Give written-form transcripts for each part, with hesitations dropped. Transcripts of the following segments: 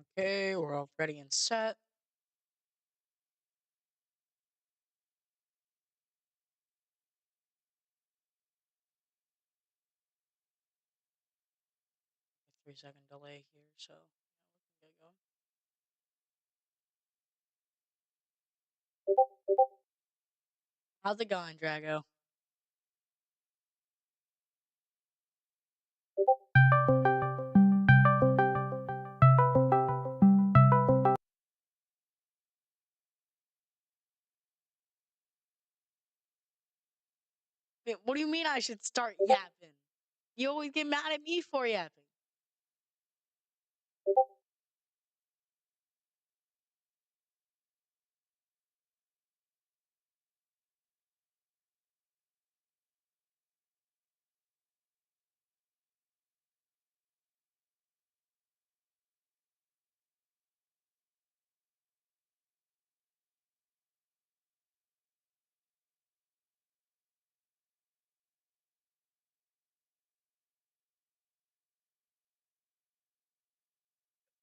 Okay, we're all ready and set. A 3 second delay here, so we can get going. How's it going, Drago? What do you mean I should start yapping? You always get mad at me for yapping.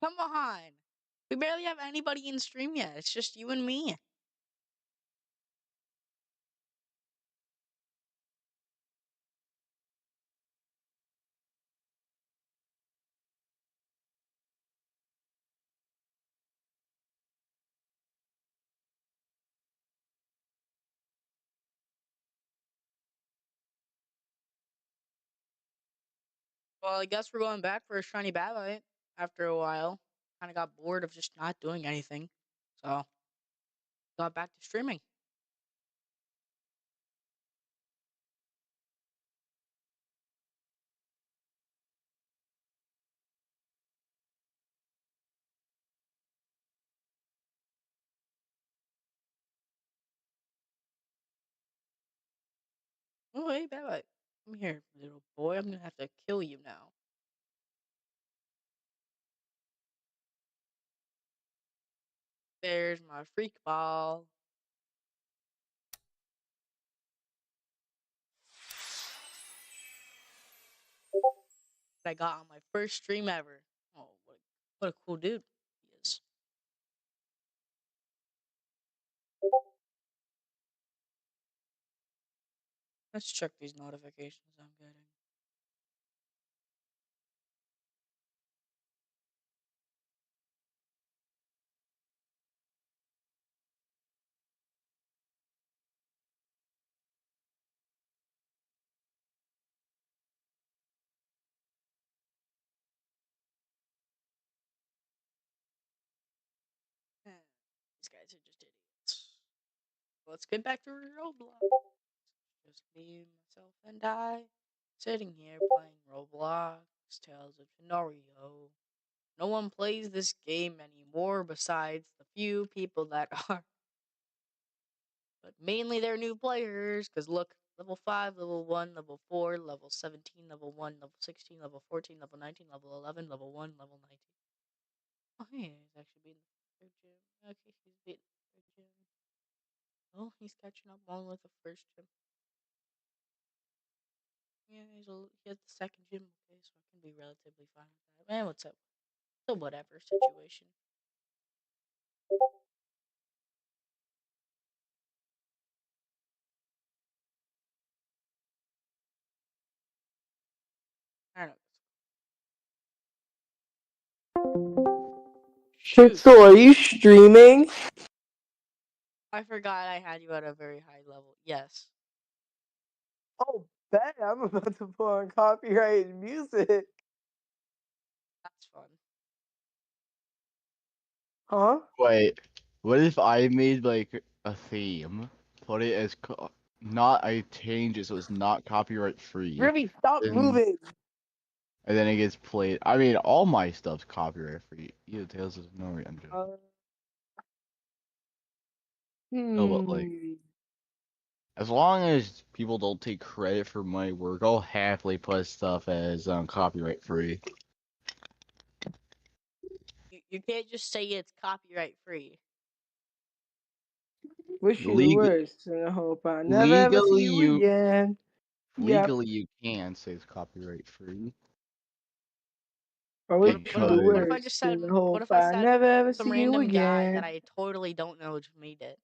Come on. We barely have anybody in stream yet. It's just you and me. Well, I guess we're going back for a shiny Babite after a while. Kind of got bored of just not doing anything. So, got back to streaming. Oh, hey, Babite. Come here, little boy. I'm gonna have to kill you now. There's my freak ball. That I got on my first stream ever. Oh, what a cool dude he is. Let's check these notifications I'm getting. These guys are just idiots. Let's get back to Roblox. Just me, myself, and I, sitting here playing Roblox, Tales of Tanorio. No one plays this game anymore besides the few people that are. But mainly they're new players, because look, level 5, level 1, level 4, level 17, level 1, level 16, level 14, level 19, level 11, level 1, level 19. Oh, yeah, he's actually beating the third gym. Okay, he's beating the third gym. Oh, he's catching up on with the first gym. Yeah, he has the second gym. Okay, so I can be relatively fine with that. Man, what's up? The whatever situation. I don't know. Shoot, Pixel, are you streaming? I forgot I had you at a very high level. Yes. Oh, bet I'm about to put on copyrighted music. That's fun. Huh? Wait, what if I made like a theme, put it as not I change it so it's not copyright free, Ruby, stop and moving. then it gets played. I mean, all my stuff's copyright free. Either Tales of No, I'm joking. No, but like, Hmm. as long as people don't take credit for my work, I'll happily put stuff as copyright free. You can't just say it's copyright free. Wish you the Legal, worst, and I hope I never ever see legally you you again. Yep. legally you can say it's copyright free. I wish What you if, what Because if I were just still said what hope if I I said never ever some see you random guy that again. I totally don't know just made it?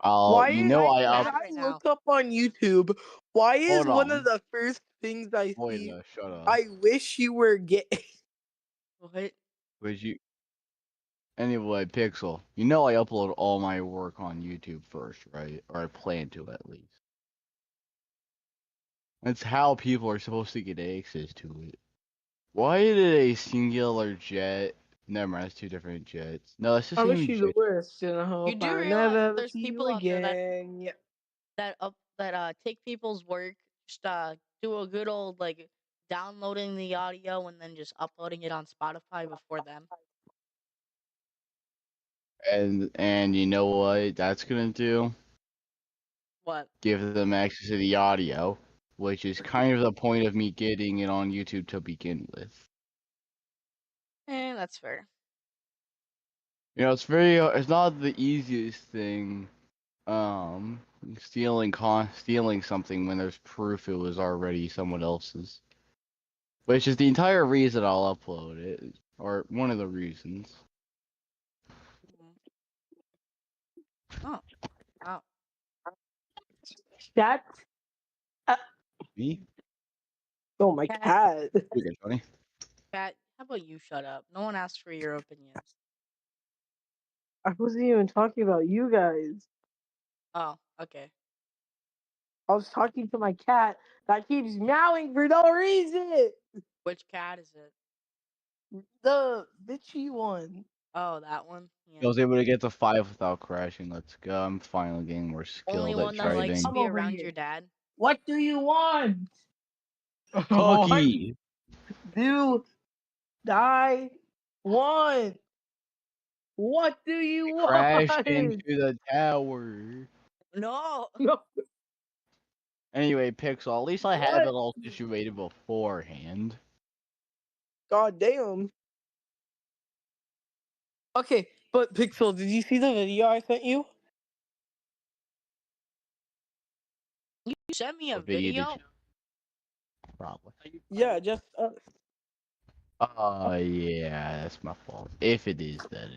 I'll, Why you is know, Try I when up. mad I right now. look up on YouTube? Why is Hold one of on. the first things I see? Wait, shut up. I wish you were gay. What? Would you? Anyway, Pixel, you know I upload all my work on YouTube first, right? Or I plan to at least. That's how people are supposed to get access to it. Why did a singular jet? Never mind, it's two different jets. No, it's the I wish same you the jet. worst, and I You hope do I never realize ever there's see you people out there again. Yeah. that take people's work, just do a good old like downloading the audio and then just uploading it on Spotify before them. And you know what that's gonna do? What? Give them access to the audio, which is kind of the point of me getting it on YouTube to begin with. That's fair. You know, it's not the easiest thing, stealing something when there's proof it was already someone else's. Which is the entire reason I'll upload it, or one of the reasons. Mhm. Oh, wow. That. Uh, Me? oh my Cat, cat. You good, Tony? cat. How about you shut up? No one asked for your opinion. I wasn't even talking about you guys. Oh, okay. I was talking to my cat that keeps meowing for no reason. Which cat is it? The bitchy one. Oh, that one. I Yeah. was able to get to 5 without crashing. Let's go. I'm finally getting more Only skilled at one that likes to driving. Come be over around your here. dad. What do you want? What Cookie! do I want? What do you Crashed into want? the tower. No. No, Anyway, Pixel, at least I have it what? all situated beforehand. God damn. Okay, but Pixel, did you see the video I sent you? You sent me a What video did video. you? Probably. Yeah, just Yeah, that's my fault. If it is that.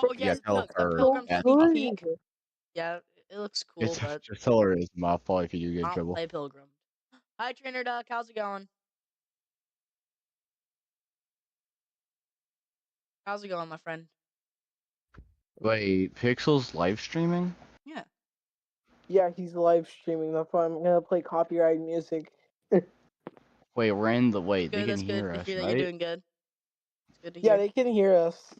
Oh You yes, got tell the her. Pilgrim That's sneak my good. peek. Yeah, it looks cool, It's but just tell her it's my fault if you do get in I don't trouble. play Pilgrim. Hi, Trainer Duck. How's it going? How's it going, my friend? Wait, Pixel's live streaming? Yeah. Yeah, he's live streaming. That's why I'm gonna play copyright music. Wait, we're in the wait. They Good. can That's good hear to us, hear that you're right? doing good. It's good to Yeah, hear. they can hear us.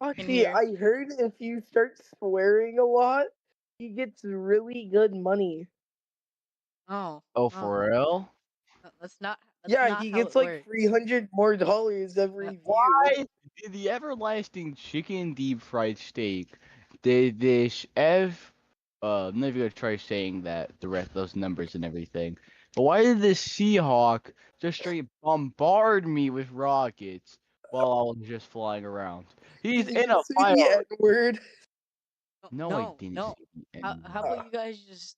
Can Actually, hear. I heard if you start swearing a lot, he gets really good money. Oh. Oh, Oh. for real? That's not. That's Yeah, not he how gets it like works. $300 more Uh, every view. Why did the everlasting chicken deep fried steak did this Ev I'm never gonna try saying that the rest those numbers and everything. But why did this Seahawk just straight bombard me with rockets while I was just flying around? He's Did in you a say fire. the N word? No, I no. didn't No. say the How N-word. about you guys just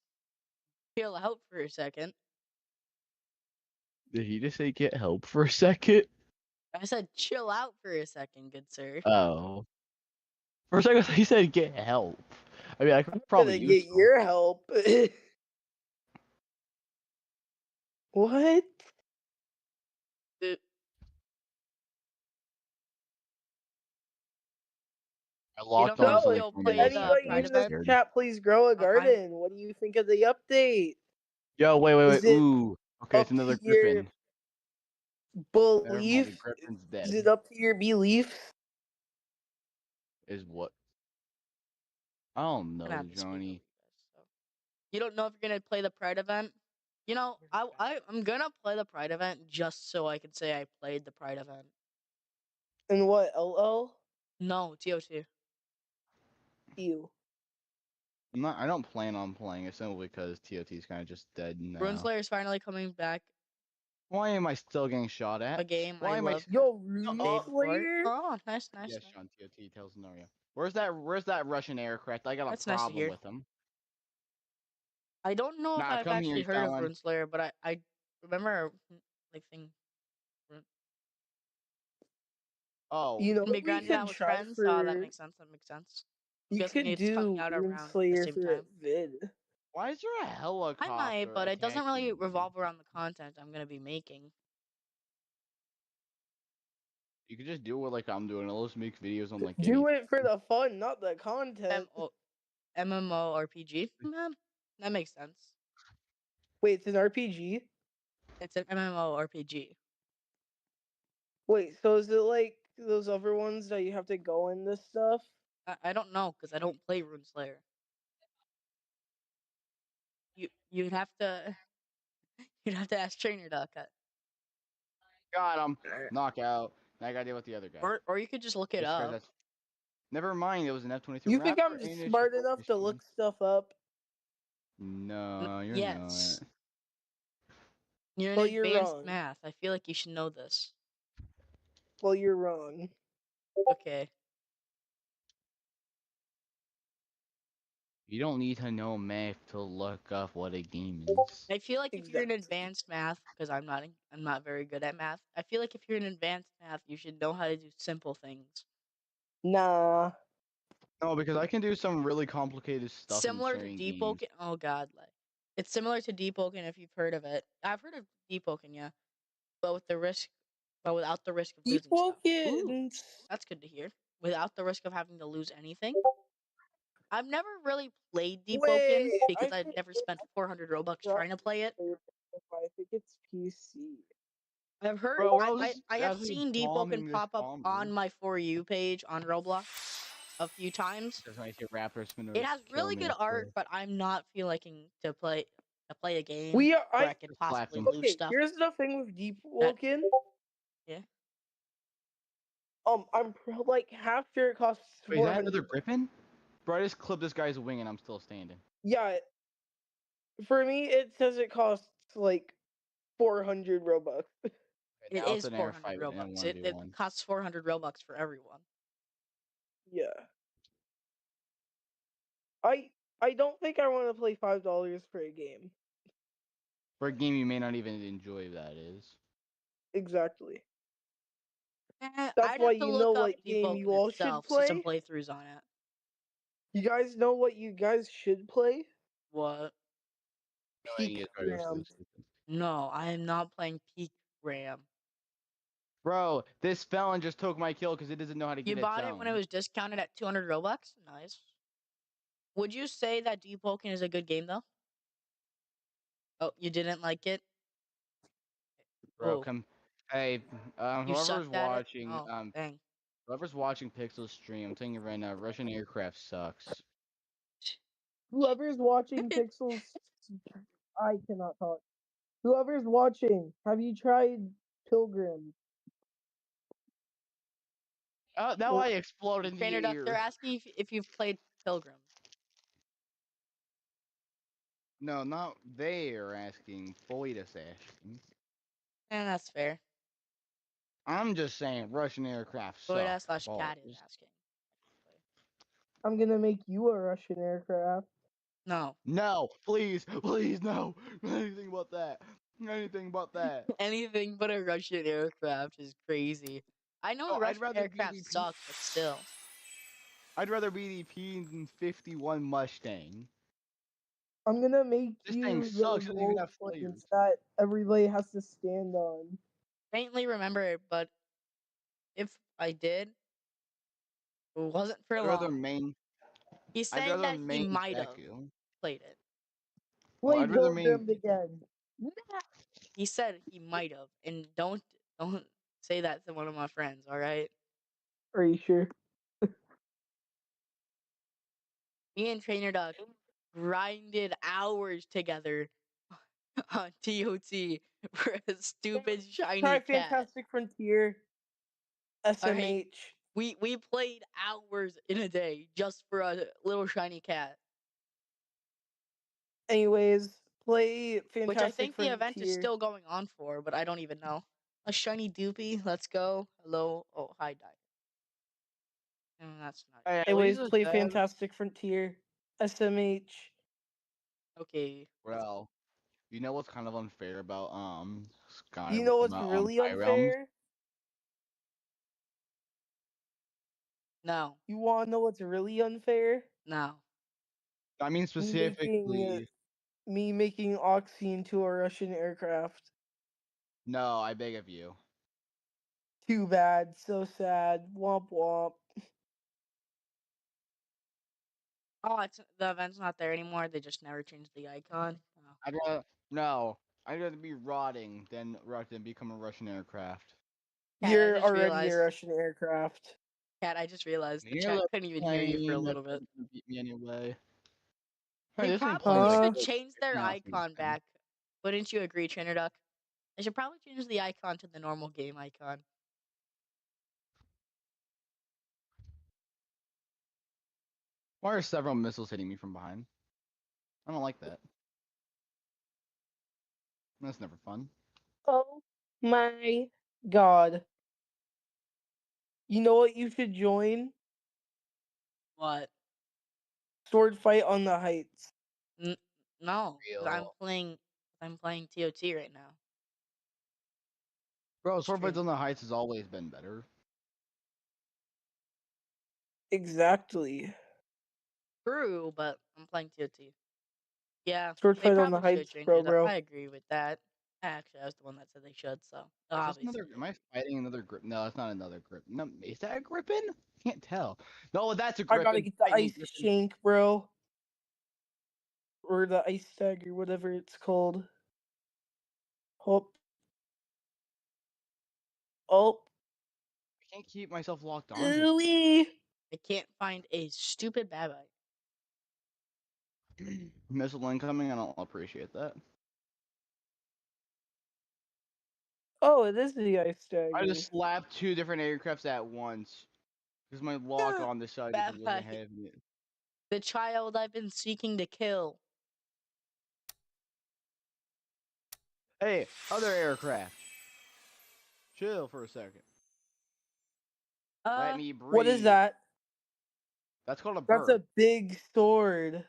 chill out for a second? Did he just say get help for a second? I said chill out for a second, good sir. Oh. For a second he said get help. I mean I could I'm probably gonna use get some. your help. What? Uh, I You locked don't on think So, if something you'll for me play one the anybody second. I'm Pride in this event? scared. chat, please grow a Pride. garden. What do you think of the update? Yo, wait. Is it Ooh. Okay, it's up to another your Griffin. Never mind, the belief? Griffin's Is dead. it up to your beliefs? Is what? I don't Gonna know, have to speak over Johnny. you guys. So. You don't know if you're gonna play the Pride event. You know, I'm gonna play the Pride event just so I can say I played the Pride event. And what? LL? No, TO2. You. I don't plan on playing it simply because TOT is kind of just dead now. RuneSlayer is finally coming back. Why am I still getting shot A at? game I Why am I? loved Yo, the Rune day before. Slayer? Oh, nice, nice, Yes, nice. Sean. TOT tells Tanorio. Where's that Russian aircraft? I got a That's nice to problem hear. with him. I don't know if Nah, I've come here, actually you heard of Fallon. Runeslayer, but I remember like thing Oh, You know can be what we grinded could out with try friends. Oh, that for? makes sense. That makes sense. I'm You guessing could it's coming do out around the Runeslayer same for a time. vid. why is there a I might, helicopter but it doesn't really attacking me? revolve around the content I'm gonna be making. You could just do it like I'm doing. I'll just make videos on like Do anything. it for the fun, not the content. MMORPG. That makes sense. Wait, it's an RPG? It's an MMORPG. Wait, so is it like those other ones that you have to go in this stuff? I don't know because I don't play Runeslayer. You'd have to you'd have to ask Trainer Duck, Got him. Knockout. Now I gotta deal with the other guy. or you could just look it This guy's up. that's. Never mind. It was an F-22 You think I'm Raptor initial smart enough to machine. look stuff up? No, you're Yes, not. you're in Well, you're advanced wrong. math. I feel like you should know this. Well, you're wrong. Okay. You don't need to know math to look up what a game is. I feel like if you're in Exactly. advanced math, because I'm not very good at math. I feel like if you're in advanced math, you should know how to do simple things. Nah. No, because I can do some really complicated stuff in Similar to certain Deep games. Oaken. Oh God, like it's similar to Deep Oaken if you've heard of it. I've heard of Deep Oaken, yeah, but without the risk of Deep losing stuff. Ooh, Wokens. that's good to hear. Without the risk of having to lose anything. I've never really played Deep Oaken Wait, because I I'd think never spent 400 Robux I trying to play it. think it's PC. I've heard Bro, when I was I have actually seen Deep Oaken bombing this pop up on bomber, my For You page on Roblox a few times. just when I see a raptor It spinner has kill really me, good of art, course. but I'm not feeling to play a game We are. where I I could Just slapped possibly him. lose Okay. stuff. Here's the thing with Deep That Woken. yeah. I'm like half sure it costs Wait, is that another 400. griffin? Bro, I just clipped this guy's wing and I'm still standing. Yeah, for me it says it costs like 400 Robux. Okay, It now it's is an air 400 fight in a Robux. It 1v1. costs 400 Robux for everyone. Yeah. I I don't think I want to play $5 for a game. For a game you may not even enjoy, that is. Exactly. That's I'd why have to you know look up what Deep game Oaken you all should itself, see some play. playthroughs on it. You guys know what you guys should play? What? No, I need Peak to try to Ram. sleep. No, I am not playing Peak RAM. Bro, this felon just took my kill because it doesn't know how to You get its bought it when it own. was discounted at 200 Robux? Nice. Would you say that Deep Oaken is a good game, though? Oh, you didn't like it? Bro, Oh, come. Hey, you sucked at it? Oh, um, dang. whoever's watching Pixel's stream, I'm telling you right now, Russian aircraft sucks. Whoever's watching Pixels, I cannot talk. Whoever's watching, have you tried Pilgrim? Now Or I explode in Trainer the Duck, they're air. asking if you've played Pilgrim. No, not they are asking. Boyd is asking. And that's fair. I'm just saying Russian aircraft Boyd suck. slash cat is Balls. asking. I'm gonna make you a Russian aircraft. No. No, please, please, no. Anything but that. Anything but that. Anything but a Russian aircraft is crazy. I know No, a Russian aircraft sucks, but still. I'd rather be the P-51 Mustang. I'm gonna make This thing you the sucks. Doesn't even gold have planes flares. that everybody has to stand on. Faintly remember it, but if I did, it wasn't for I'd rather long. main. He's I'd saying rather that he main might have Deku. played it. Well, Play I'd rather main. Pilgrim again. He said he might have, and don't say that to one of my friends. All right, Are you sure? me and Trainer Duck grinded hours together on TOT for a stupid shiny Try cat. Fantastic Frontier. All right, SMH. we played hours in a day just for a little shiny cat, Anyways, play which I Fantastic think the event is Frontier. still going on for, but I don't even know. A shiny doopy. Let's go. Hello. Oh, hi, Di. That's not. Hey, at least Anyways, it's play that. Fantastic Frontier. SMH. Okay, let's go. Well, you know what's kind of unfair about Sky You know what's about really Sky Realms? unfair? No, You want to know what's really unfair? no. I mean Me making specifically. me making Oxy into a Russian aircraft. No, I beg of you. Too bad. So sad. Womp womp. Oh, it's the event's not there anymore. They just never changed the icon. Oh. I'd rather no. I'd rather be rotting than become a Russian aircraft. Cat, I You're just already a realized. Russian aircraft. Cat, I just realized the You're a chat little couldn't even hear you for a plane that's little bit. never gonna beat me anyway. Hey, They this ain't probably playing like Huh? should change their everything else in this icon thing. back. Wouldn't you agree, Trainer Duck? They should probably change the icon to the normal game icon. Why are several missiles hitting me from behind? I don't like that. That's never fun. Oh my god. You know what you should join? What? Sword fight on the heights. N- no, because Real. I'm playing TOT right now. Bro, Sword Fights Stream. on the Heights has always been better. Exactly. True, but I'm playing TOT. Yeah, Sword they fight on the probably should heights, change bro, it up. I bro. agree with that. Actually, I was the one that said they should, so Is this another? obviously. Am I fighting another grip? No, it's not another grip. No, is that a griffin? Can't tell. No, that's a I gotta griffin. get the Fight me, ice griffin. shank, bro. Or the ice tag or whatever it's called. Hop. Oh. I can't keep myself locked onto Ooey. I can't find a stupid babite. it. Missile incoming. I don't appreciate that. Oh, it is the ice I dagger. just slapped two different aircrafts at once because my lock on decided it wasn't Babite. having it. The child I've been seeking to kill. Hey, other aircraft. Chill for a second. Let me What is breathe. that? That's called a That's bird. a big sword.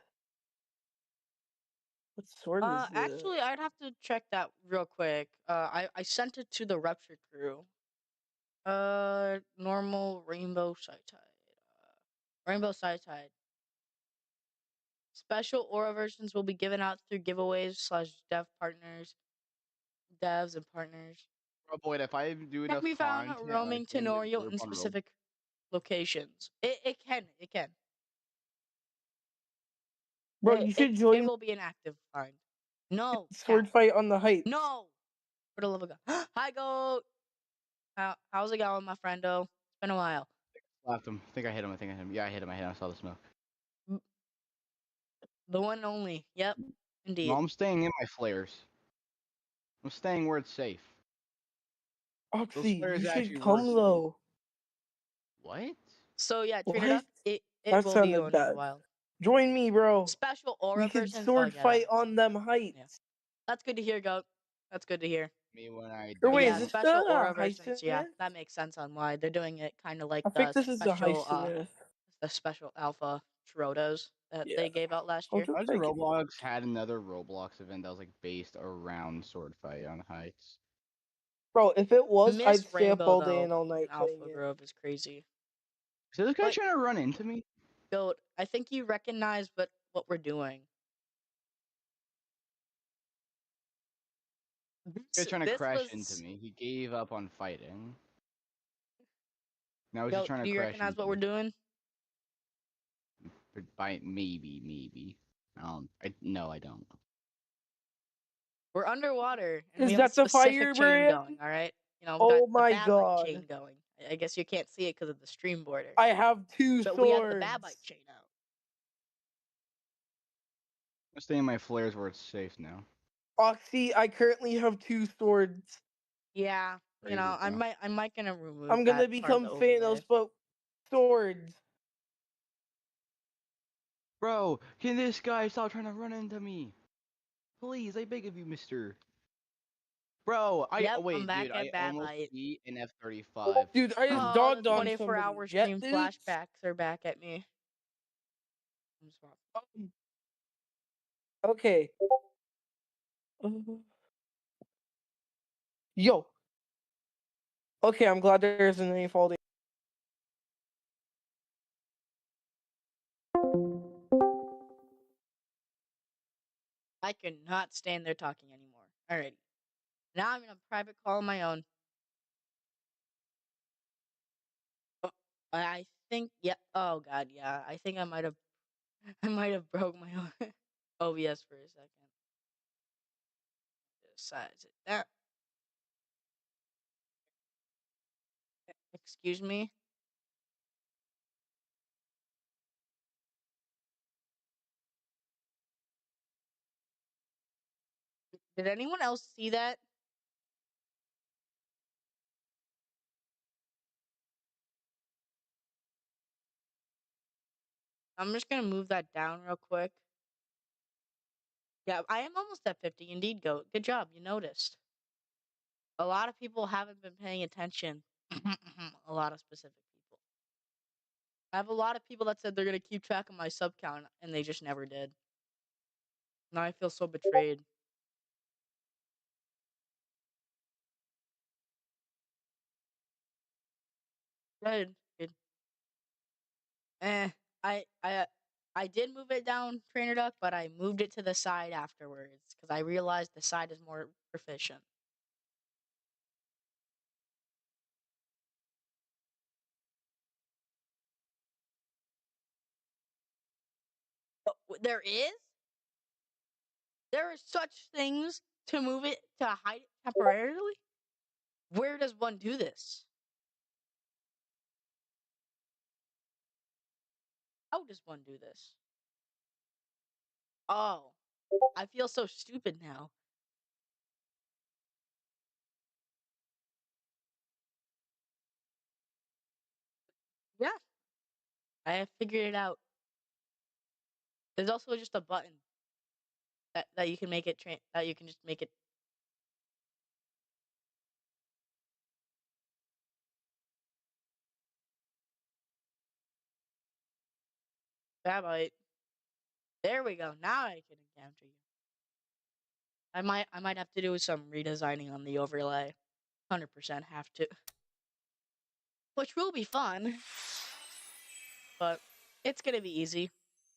What sword is this? Actually, I'd have to check that real quick. I sent it to the Rupture crew. Normal rainbow side tide. Rainbow side tide. Special aura versions will be given out through giveaways slash devs and partners. Oh boy, if I do Can enough be found content, I roaming can get a Tanorio grip in on rope. specific locations. It can. Bro, you should It join will be an active find. No, sword cat. fight on the heights. No. For the love of God. Hi, goat. How's it going, my friendo? It's been a while. Slapped him. I think I hit him. I think I hit him. Yeah, I hit him. I hit him. I saw the smoke. The one and only. Yep, No, indeed. I'm staying in my flares. I'm staying where it's safe. Those Oxy, flares you should actually come work for me. though. What? So yeah, Trainer What? Duck. It That will be sounded going in a bad. while. Join me, bro. Special aura We could versions. Oh sword yeah, that fight makes on sense. them Yeah, heights. that's good to hear, goat. That's good to hear. Me when I Or But wait, yeah, is this don't. the special aura versions. Yeah, Heistsmith? that makes sense on why they're doing it. Kind of like I think this is the Heistsmith. the special alpha Trotos that Yeah. they gave out last I'll year. just Imagine like it. Roblox had another Roblox event that was like based around Sword Fight on Heights. Bro, if it was, I'd Miss stay up Rainbow all day though and all in night playing Alpha it. Grove is crazy. So this guy But trying to run into me? goat, I think you recognize what we're doing. This guy trying to This crash into was me. He gave up on fighting. Now he's just goat. trying to Do you crash recognize into what we're me. doing? By maybe. No, I don't. We're underwater and we Is have a that the specific chain firebrand? going. All right, we got Oh the my Babite chain god. going. I guess you can't see it because of the stream border, I have two but we have the Babite swords. chain out. I'm staying in my flares where it's safe now. Oxy, I currently have two swords. Yeah, Crazy, bro. I might gonna remove I'm that gonna part of become the overlay. Thanos, but swords. Bro, can this guy stop trying to run into me? Please, I beg of you, mister. Bro, Yep, I'm wait, back dude, I at almost Babite. beat an F-35. Dude, I just Oh, the dogged on 24-hour somebody. Jet stream boots. flashbacks are back at me. I'm sorry. Um, Okay. Uh, Yo. Okay, I'm glad there isn't any faulty. I cannot stand there talking anymore. Alrighty. Now I'm in a private call of my own. Oh, I think, yeah. Oh god, yeah. I think I might have, I might have broke my own OBS for a second. Just size it down. Excuse me. Did anyone else see that? I'm just gonna move that down real quick. Yeah, I am almost at 50. Indeed, Goat. Good job. You noticed. A lot of people haven't been paying attention. A lot of specific people. I have a lot of people that said they're gonna keep track of my sub count, and they just never did. Now I feel so betrayed. Good. Good. Eh. I I I did move it down, Trainer Duck, but I moved it to the side afterwards because I realized the side is more proficient. But there is. There are such things to move it to hide it temporarily. Where does one do this? How does one do this? Oh, I feel so stupid now. Yeah, I have figured it out. There's also just a button that you can make it that you can just make it. Babite. There we go. Now I can encounter you. I might have to do some redesigning on the overlay. 100% have to. Which will be fun, but it's gonna be easy.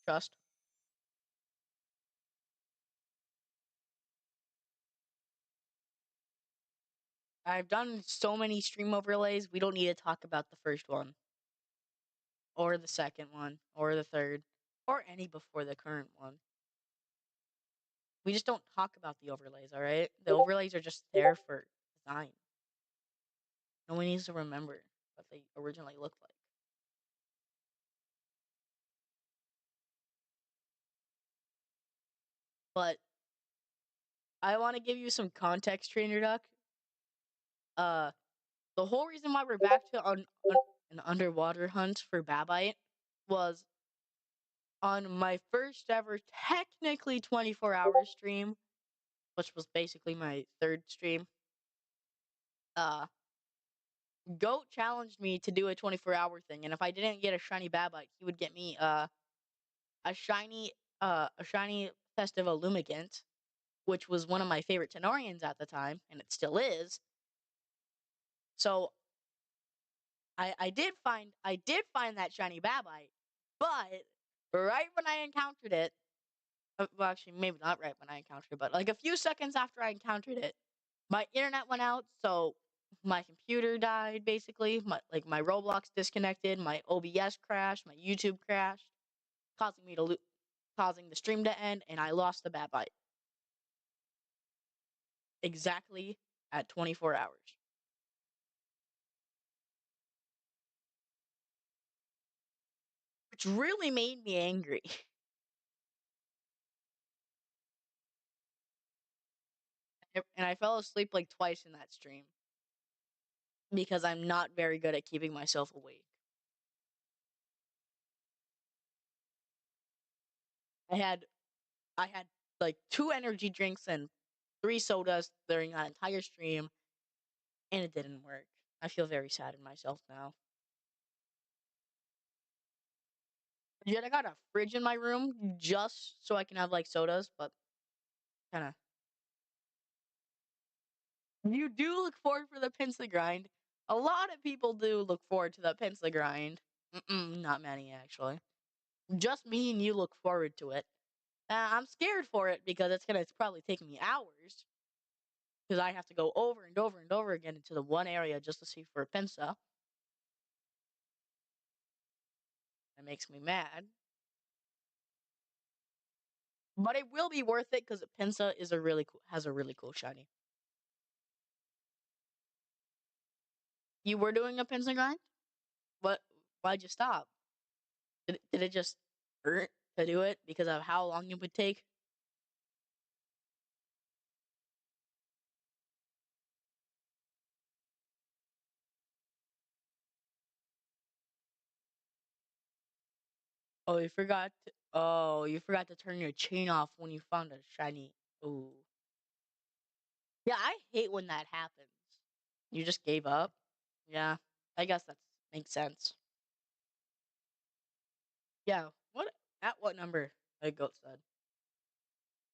Trust. I've done so many stream overlays. We don't need to talk about the first one, or the second one, or the third, or any before the current one. We just don't talk about the overlays, all right? The overlays are just there for design. No one needs to remember what they originally looked like. But I want to give you some context, Trainer Duck. Uh, the whole reason why we're back to an underwater hunt for Babite was on my first ever technically 24-hour stream, which was basically my third stream. Uh, Goat challenged me to do a 24-hour thing, and if I didn't get a shiny Babite, he would get me a shiny festive Illumigant, which was one of my favorite Tenorians at the time, and it still is. So I did find that shiny Babite, but right when I encountered it, well, actually, maybe not right when I encountered it, but like a few seconds after I encountered it, my internet went out, so my computer died. Basically, my Roblox disconnected, my OBS crashed, my YouTube crashed, causing me to causing the stream to end, and I lost the Babite exactly at 24 hours, which really made me angry. And I fell asleep like twice in that stream because I'm not very good at keeping myself awake. I had I had like 2 energy drinks and 3 sodas during that entire stream, and it didn't work. I feel very sad in myself now. Yet I got a fridge in my room just so I can have like sodas, but kind of. You do look forward for the pencil grind. A lot of people do look forward to the pencil grind. Not many actually. Just me and you look forward to it. I'm scared for it because it's gonna probably take me hours because I have to go over and over and over again into the one area just to see for a pinsa. That makes me mad. But it will be worth it because Pinsa is has a really cool shiny. You were doing a Pinsa grind? What? Why'd you stop? Did it just hurt to do it because of how long it would take? Oh, you forgot to turn your chain off when you found a shiny. Ooh. Yeah, I hate when that happens. You just gave up. Yeah, I guess that makes sense. Yeah. What? At what number? A goat said.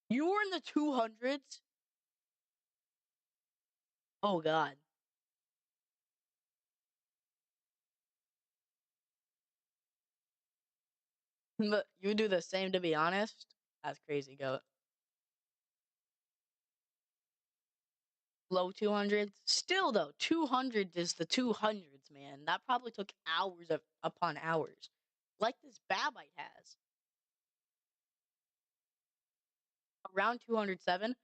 You were in the 200s. Oh God. But you do the same, to be honest. That's crazy, goat. Low 200s. Still, though, 200 is the 200s, man. That probably took hours upon hours. Like this Babite has. Around 207.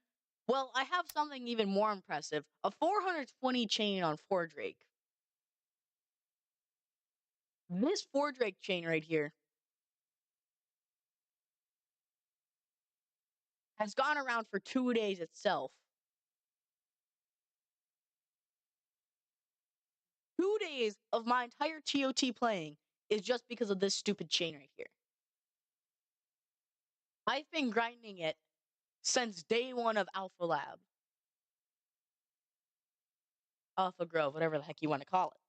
Well, I have something even more impressive. A 420 chain on 4 Drake. This 4 Drake chain right here has gone around for 2 days itself. 2 days of my entire TOT playing is just because of this stupid chain right here. I've been grinding it since day one of Alpha Lab. Alpha Grove, whatever the heck you want to call it.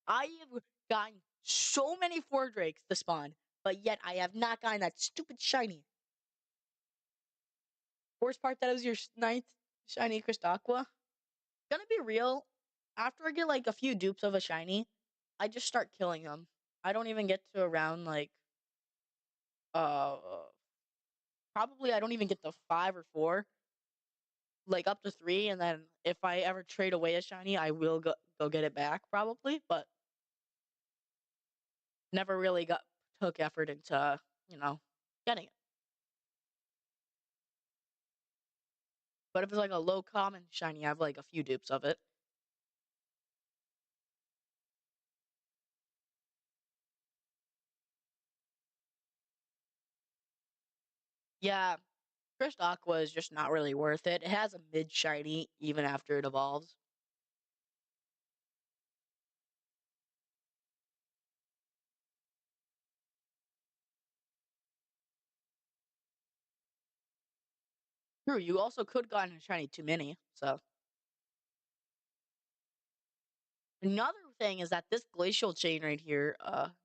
I have gotten so many 4 Drakes to spawn, but yet I have not gotten that stupid shiny. Worst part, that was your ninth shiny Crystaqua. Gonna be real, after I get like a few dupes of a shiny, I just start killing them. I don't even get to around like uh probably I don't even get to 5 or 4, like up to 3, and then if I ever trade away a shiny, I will go get it back probably, but never really took effort into, you know, getting it. But if it's like a low common shiny, I have like a few dupes of it. Yeah, Crystal Aqua is just not really worth it. It has a mid shiny even after it evolves. True, you also could gotten a shiny too many. So another thing is that this glacial chain right here,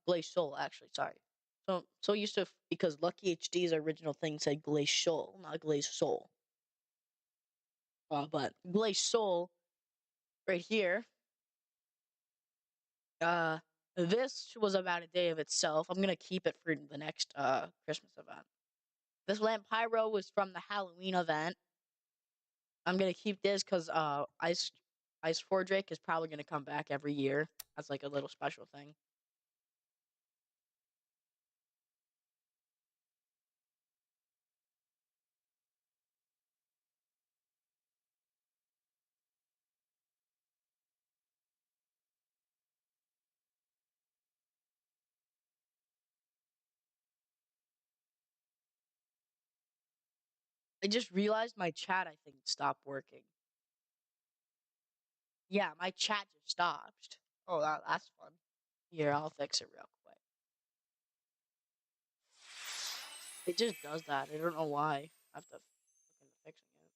glacial actually, sorry. So used to because Lucky HD's original thing said glacial, not glacial. But glacial right here. Uh, this was about a day of itself. I'm gonna keep it for the next Christmas event. This lamp pyro was from the Halloween event. I'm gonna keep this because Ice Four Drake is probably gonna come back every year as like a little special thing. I just realized my chat, I think, stopped working. Yeah, my chat just stopped. Oh, that's fun. Here, I'll fix it real quick. It just does that. I don't know why. I have to look into fixing it.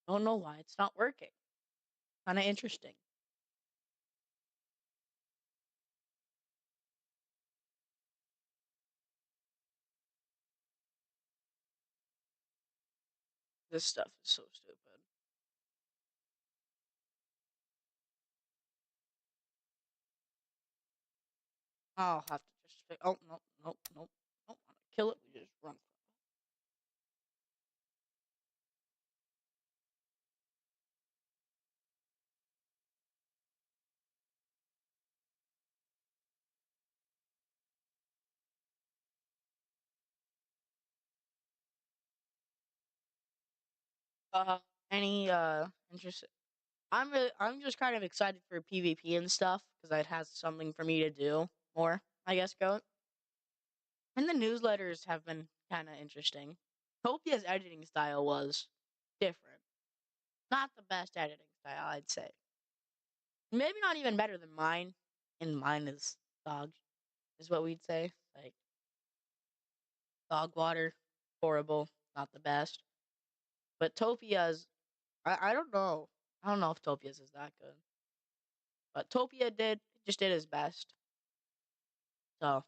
Don't know why it's not working. Kind of interesting. This stuff is so stupid. I'll have to just. Oh, no, no, no. Don't want to kill it. We just run from it. Uh, any interest? I'm just kind of excited for PvP and stuff because it has something for me to do more. I guess go. And the newsletters have been kind of interesting. Topia's editing style was different. Not the best editing style, I'd say. Maybe not even better than mine. And mine is dog, is what we'd say. Like dog water, horrible, not the best. But Topia's, I don't know. I don't know if Topia's is that good. But Topia did his best. So,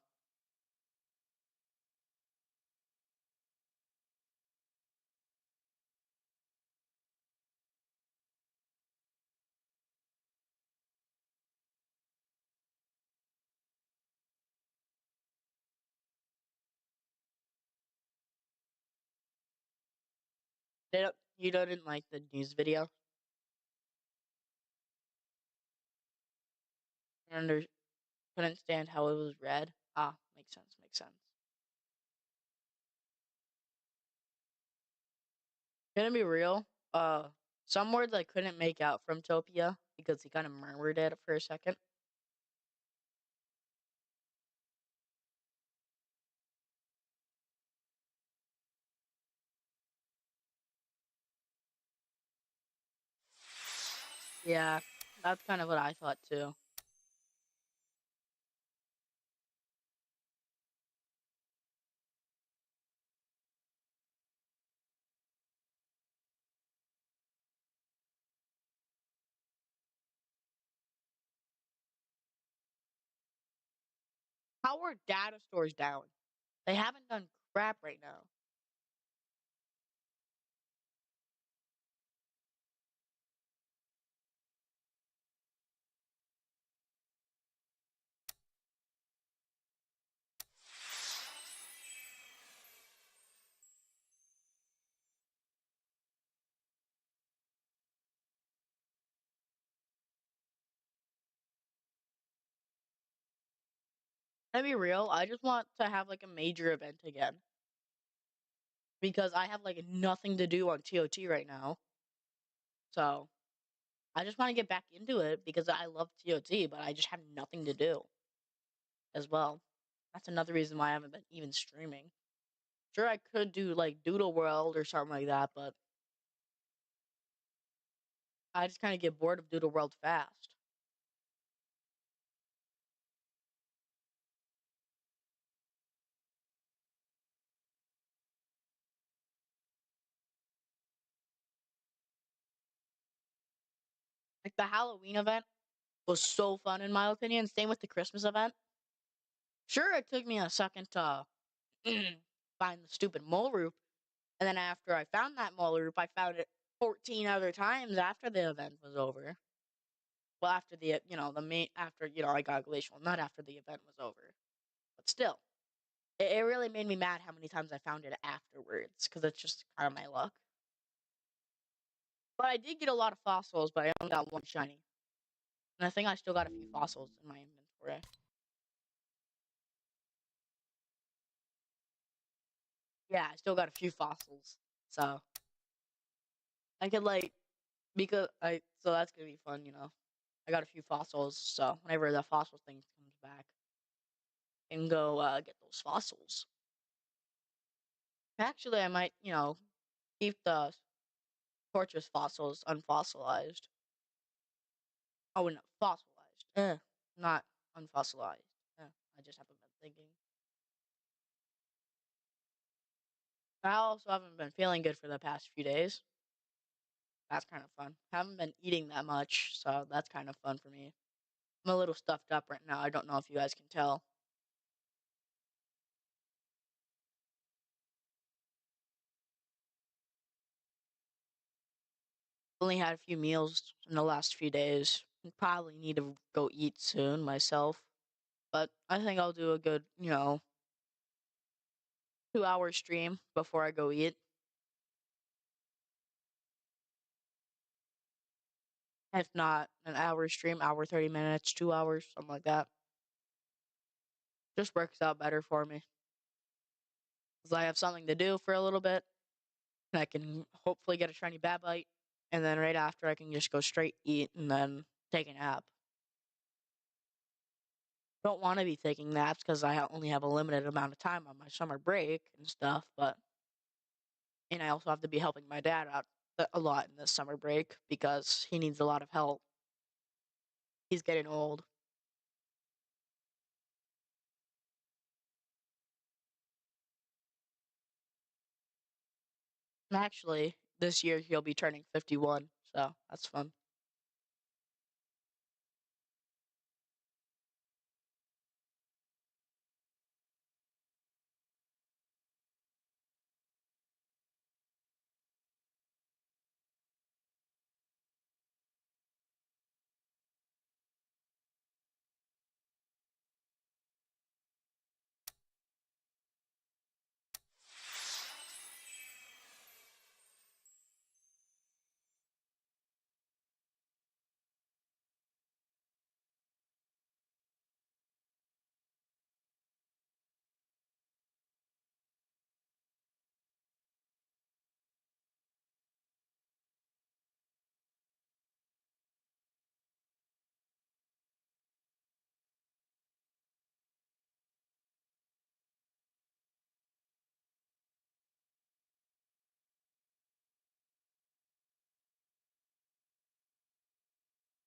you didn't like the news video? Under, couldn't stand how it was read? Ah, makes sense, makes sense. Gonna be real, some words I couldn't make out from Topia because he kind of murmured it for a second. Yeah, that's kind of what I thought too. How are data stores down? They haven't done crap right now. To be real, I just want to have like a major event again because I have like nothing to do on TOT right now. So I just want to get back into it because I love TOT, but I just have nothing to do as well. That's another reason why I haven't been even streaming. Sure, I could do like Doodle World or something like that, but I just kind of get bored of Doodle World fast. Like the Halloween event was so fun in my opinion. Same with the Christmas event. Sure, it took me a second to find the stupid mole roof, and then after I found that mole roof, I found it 14 other times after the event was over. Well, after the the main after I got a glacial, not after the event was over, but still, it really made me mad how many times I found it afterwards because it's just kind of my luck. But I did get a lot of fossils, but I only got one shiny. And I think I still got a few fossils in my inventory. Yeah, I still got a few fossils. So I could because so that's gonna be fun. I got a few fossils, so whenever the fossil thing comes back, I can go get those fossils. Actually, I might keep the tortoise fossils unfossilized. Oh, no, fossilized. Not unfossilized. I just haven't been thinking. I also haven't been feeling good for the past few days. That's kind of fun. Haven't been eating that much, so that's kind of fun for me. I'm a little stuffed up right now. I don't know if you guys can tell. Only had a few meals in the last few days. Probably need to go eat soon myself. But I think I'll do a good, 2-hour stream before I go eat. If not, an hour stream, hour 30 minutes, 2 hours, something like that. Just works out better for me. Because I have something to do for a little bit. And I can hopefully get a shiny bat bite. And then right after, I can just go straight eat and then take a nap. Don't want to be taking naps because I only have a limited amount of time on my summer break and stuff. And I also have to be helping my dad out a lot in this summer break because he needs a lot of help. He's getting old. And actually, this year he'll be turning 51, so that's fun.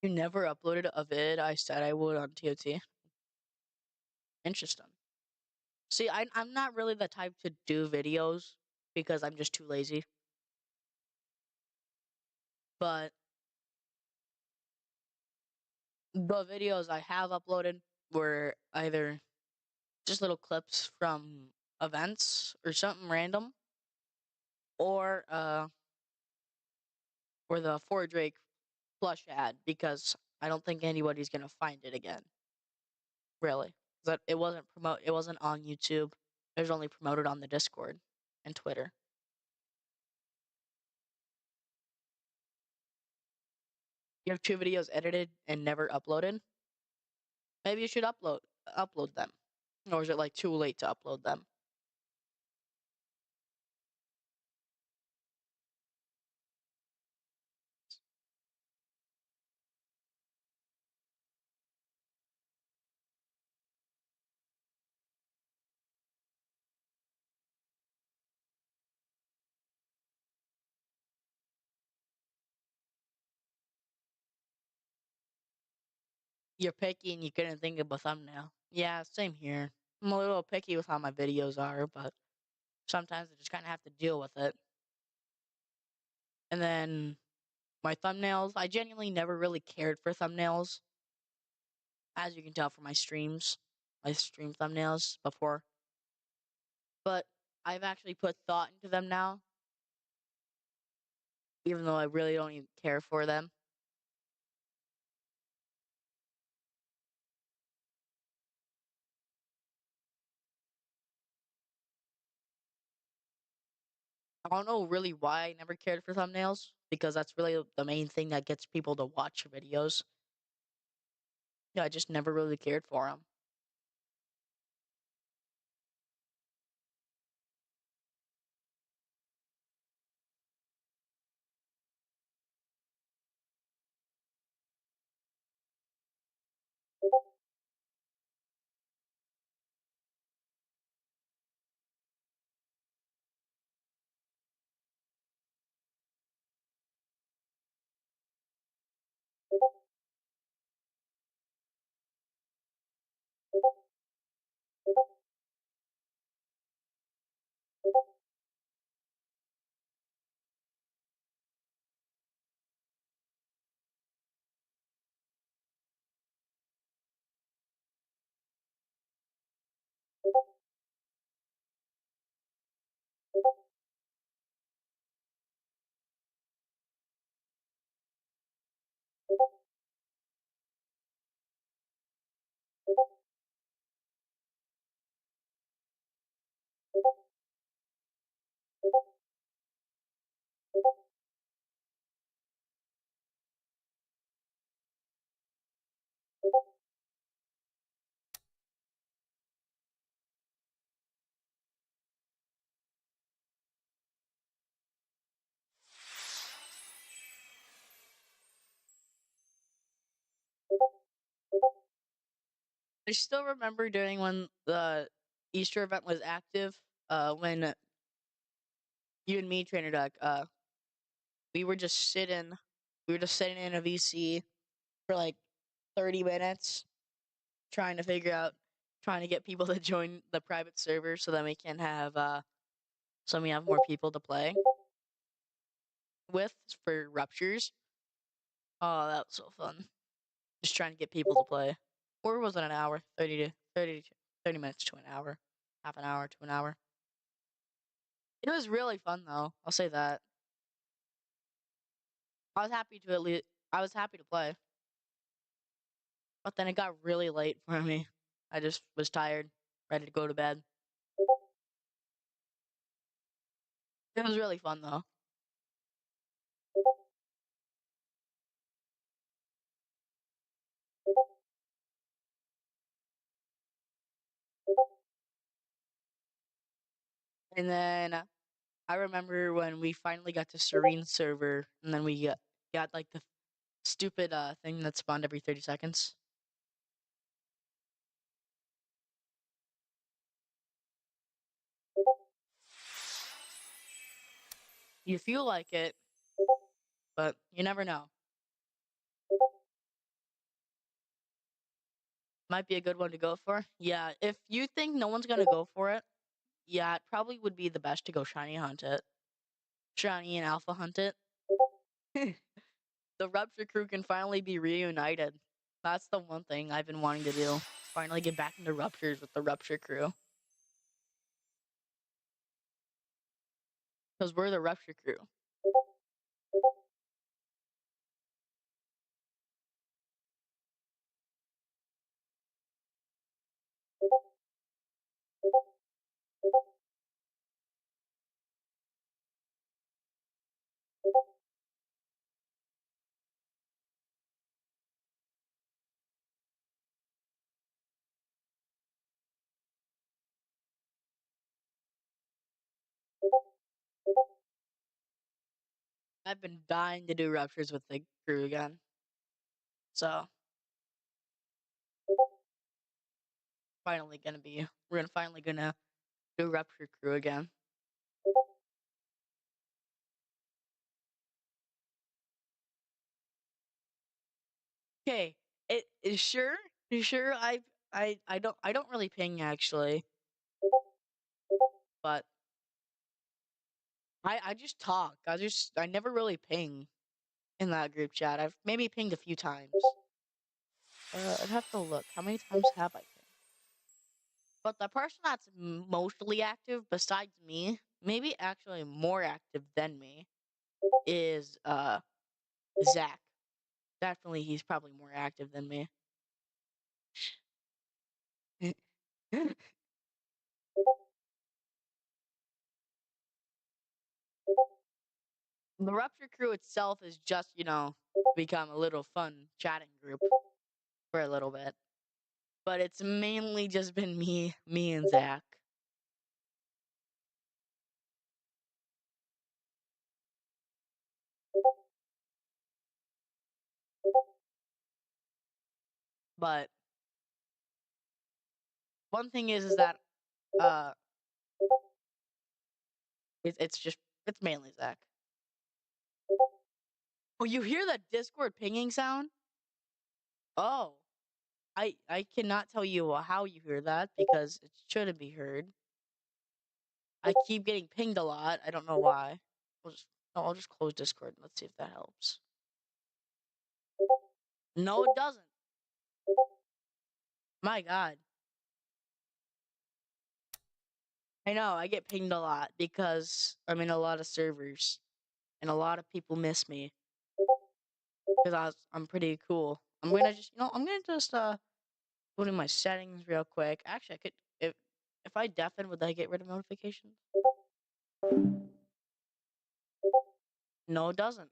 You never uploaded a vid I said I would on TOT. Interesting. See, I'm not really the type to do videos because I'm just too lazy. But the videos I have uploaded were either just little clips from events or something random, or the For Drake plush ad because I don't think anybody's gonna find it again. Really, that it wasn't on YouTube. It was only promoted on the Discord and Twitter. You have 2 videos edited and never uploaded. Maybe you should upload them, or is it like too late to upload them? You're picky and you couldn't think of a thumbnail. Yeah, same here. I'm a little picky with how my videos are, but sometimes I just kind of have to deal with it. And then my thumbnails, I genuinely never really cared for thumbnails, as you can tell from my stream thumbnails before. But I've actually put thought into them now, even though I really don't even care for them. I don't know really why I never cared for thumbnails, because that's really the main thing that gets people to watch your videos. Yeah, I just never really cared for them. I still remember during when the Easter event was active. When you and me, Trainer Duck, we were just sitting. We were just sitting in a VC for like 30 minutes, trying to figure out, trying to get people to join the private server so that we can have so we have more people to play with for ruptures. Oh, that was so fun. Just trying to get people to play. Or was it an hour? 30 minutes to an hour. Half an hour to an hour. It was really fun though. I'll say that. I was happy to at least I was happy to play. But then it got really late for me. I just was tired, ready to go to bed. It was really fun though. And then I remember when we finally got to Serene server and then we got like the stupid thing that spawned every 30 seconds. You feel like it, but you never know. Might be a good one to go for. Yeah, if you think no one's gonna go for it, yeah, it probably would be the best to go shiny hunt it. Shiny and alpha hunt it. The Rupture crew can finally be reunited. That's the one thing I've been wanting to do. Finally get back into Ruptures with the Rupture crew. Because we're the Rupture crew. I've been dying to do Ruptures with the crew again. So, we're finally gonna do Rupture crew again. Okay, it is sure. You sure? I don't really ping actually, but I just talk. I never really ping in that group chat. I've maybe pinged a few times. I'd have to look. How many times have I pinged? But the person that's mostly active besides me, maybe actually more active than me, is Zach. Definitely, he's probably more active than me. The Rupture crew itself is just, become a little fun chatting group for a little bit. But it's mainly just been me and Zach. But one thing is that uh, it's mainly Zach. Oh, you hear that Discord pinging sound? Oh, I cannot tell you how you hear that because it shouldn't be heard. I keep getting pinged a lot. I don't know why. I'll just close Discord and let's see if that helps. No, it doesn't. My God. I know, I get pinged a lot because I'm in a lot of servers and a lot of people miss me because I'm pretty cool. I'm gonna just go to my settings real quick. Actually, I could if I deafen, would I get rid of notifications? No, it doesn't.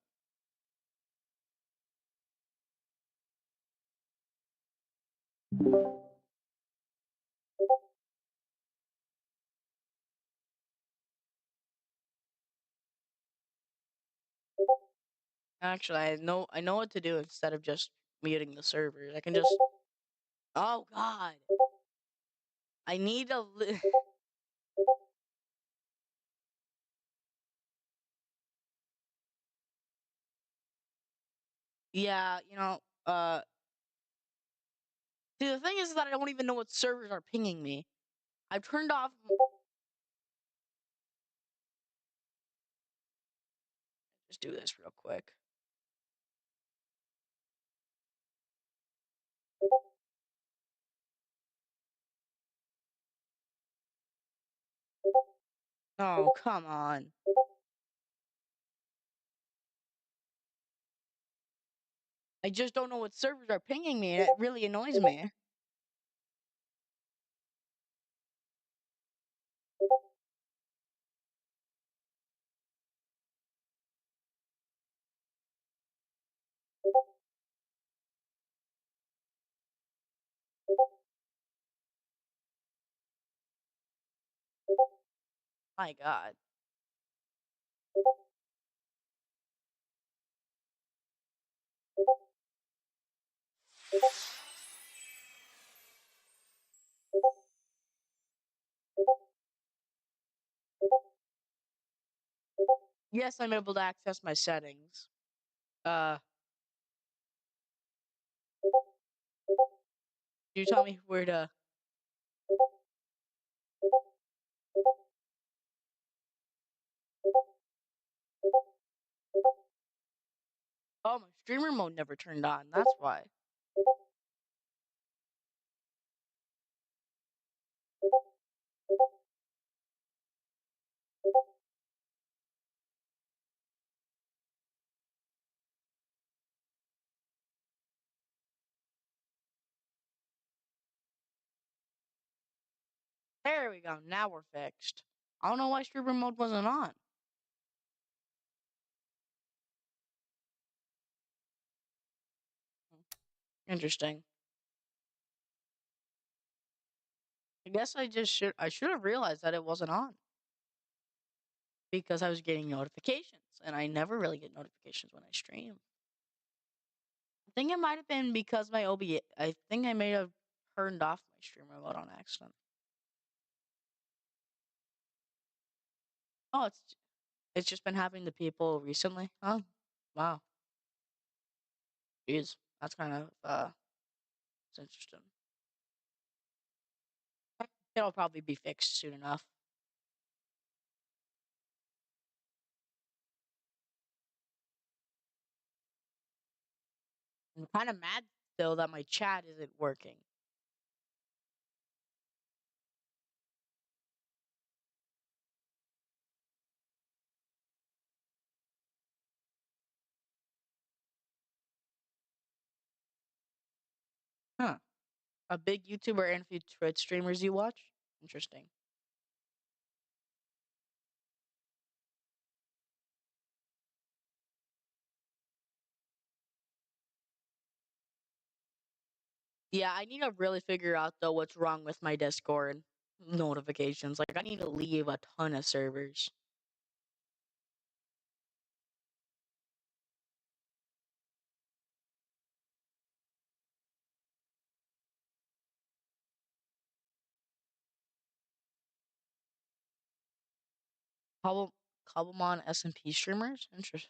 Actually, I know what to do instead of just muting the servers. I can just Oh God. I need a. Yeah, See, the thing is that I don't even know what servers are pinging me. I've turned off. Just do this real quick. Oh, come on. I just don't know what servers are pinging me, and it really annoys me. My God. Yes, I'm able to access my settings. Uh, you tell me where to. Oh, my streamer mode never turned on. That's why. There we go. Now we're fixed. I don't know why streamer mode wasn't on. Interesting. I guess I should have realized that it wasn't on because I was getting notifications and I never really get notifications when I stream. I think it might have been because my OBS. I think I may have turned off my streamer mode on accident. Oh, it's just been happening to people recently. Oh, wow. Jeez, that's kind of it's interesting. It'll probably be fixed soon enough. I'm kind of mad still that my chat isn't working. Huh. A big YouTuber and a few Twitch streamers you watch? Interesting. Yeah, I need to really figure out though what's wrong with my Discord notifications. Like I need to leave a ton of servers. Cobble Cobblemon SMP streamers? Interesting.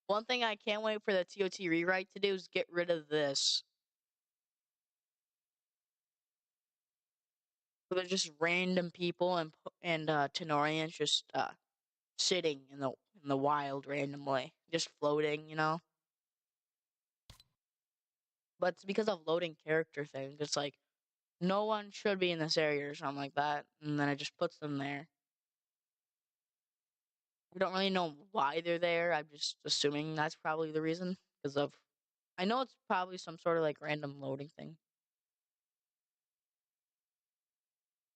One thing I can't wait for the TOT rewrite to do is get rid of this. So they're just random people and Tenorians just sitting in the wild randomly, just floating. But it's because of loading character thing. It's like no one should be in this area or something like that, and then it just puts them there. We don't really know why they're there. I'm just assuming that's probably the reason because of I know it's probably some sort of like random loading thing.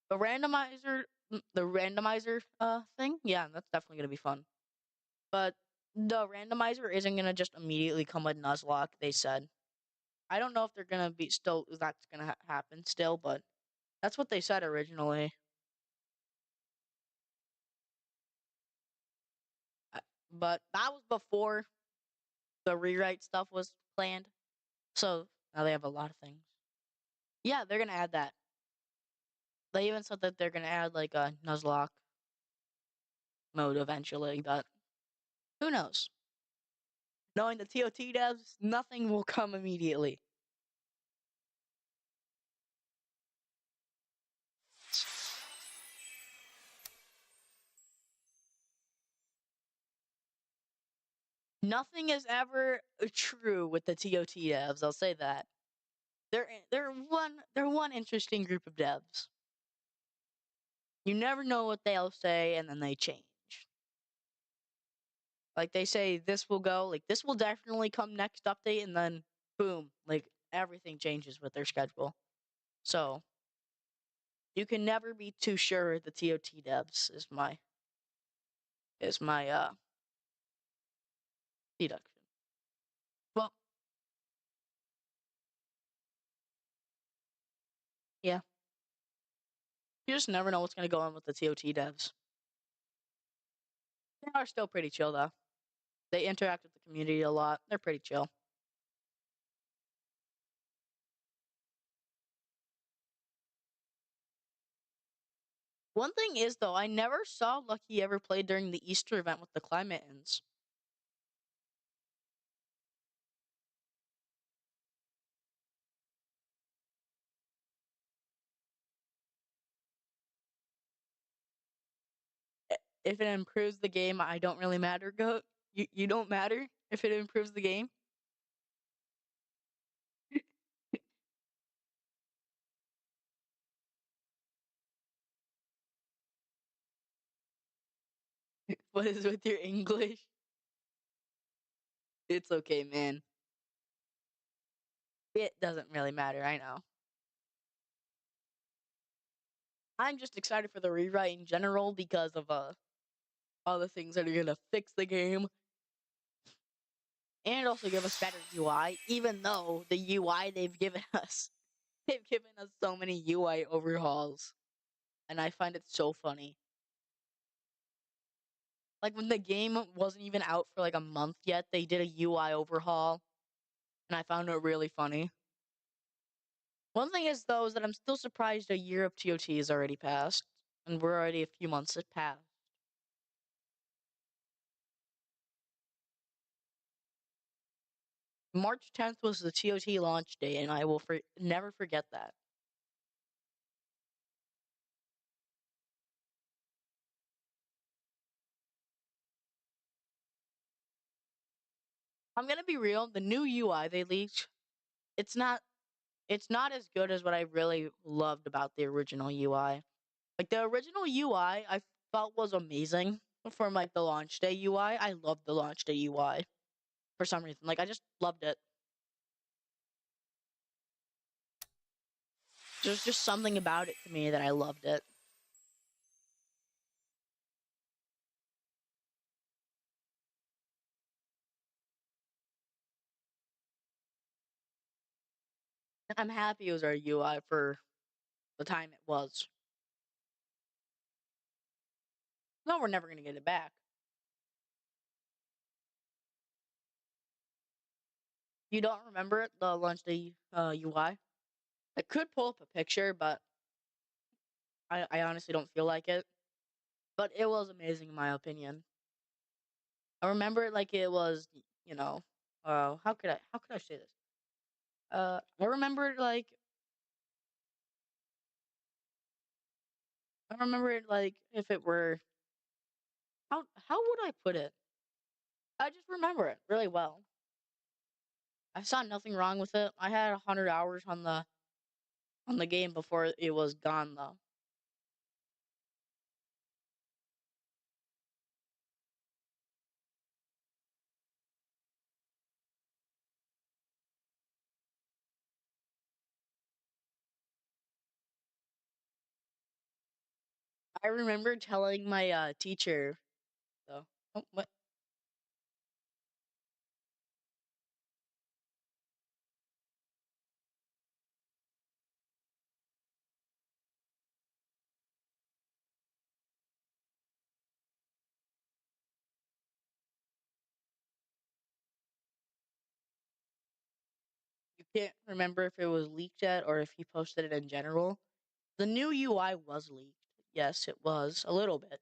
The randomizer thing, yeah, that's definitely gonna be fun. But the randomizer isn't gonna just immediately come with Nuzlocke. They said. I don't know if they're gonna be still. That's gonna happen still, but that's what they said originally. Uh, But that was before the rewrite stuff was planned. So now they have a lot of things. Yeah, they're gonna add that. They even said that they're gonna add like a Nuzlocke mode eventually, but who knows? Knowing the TOT devs, nothing will come immediately. Nothing is ever true with the TOT devs. I'll say that. They're one interesting group of devs. You never know what they'll say, and then they change. Like they say, this will go. Like this will definitely come next update, and then boom, like everything changes with their schedule. So you can never be too sure. The TOT devs is my deduction. Well, yeah, you just never know what's gonna go on with the TOT devs. They are still pretty chill though. They interact with the community a lot. They're pretty chill. One thing is though, I never saw Lucky ever play during the Easter event with the climate ends. If it improves the game, I don't really matter. Goat, you don't matter if it improves the game. What is with your English? It's okay, man. It doesn't really matter. I know. I'm just excited for the rewrite in general because of all the things that are gonna fix the game and also give us better UI. Even though the UI they've given us, they've given us so many UI overhauls, and I find it so funny. Like when the game wasn't even out for like a month yet, they did a UI overhaul, and I found it really funny. One thing is though is that I'm still surprised a year of TOT has already passed, and we're already a few months have passed. March 10th was the TOT launch day, and I will never forget that. I'm gonna be real. The new UI they leaked, it's not it's not as good as what I really loved about the original UI. Like the original UI, I felt was amazing from like the launch day UI. I loved the launch day UI for some reason. Like I just loved it. There's just something about it to me that I loved it. I'm happy it was our UI for the time it was. No, we're never gonna get it back. You don't remember it, the launch day UI? I could pull up a picture, but I honestly don't feel like it. But it was amazing in my opinion. I remember it like it was, you know, how could I say this? I remember it like I remember it like if it were how would I put it? I just remember it really well. I saw nothing wrong with it. I had 100 hours on the game before it was gone though. I remember telling my teacher though. Oh, what? You can't remember if it was leaked yet or if he posted it in general. The new UI was leaked. Yes, it was a little bit.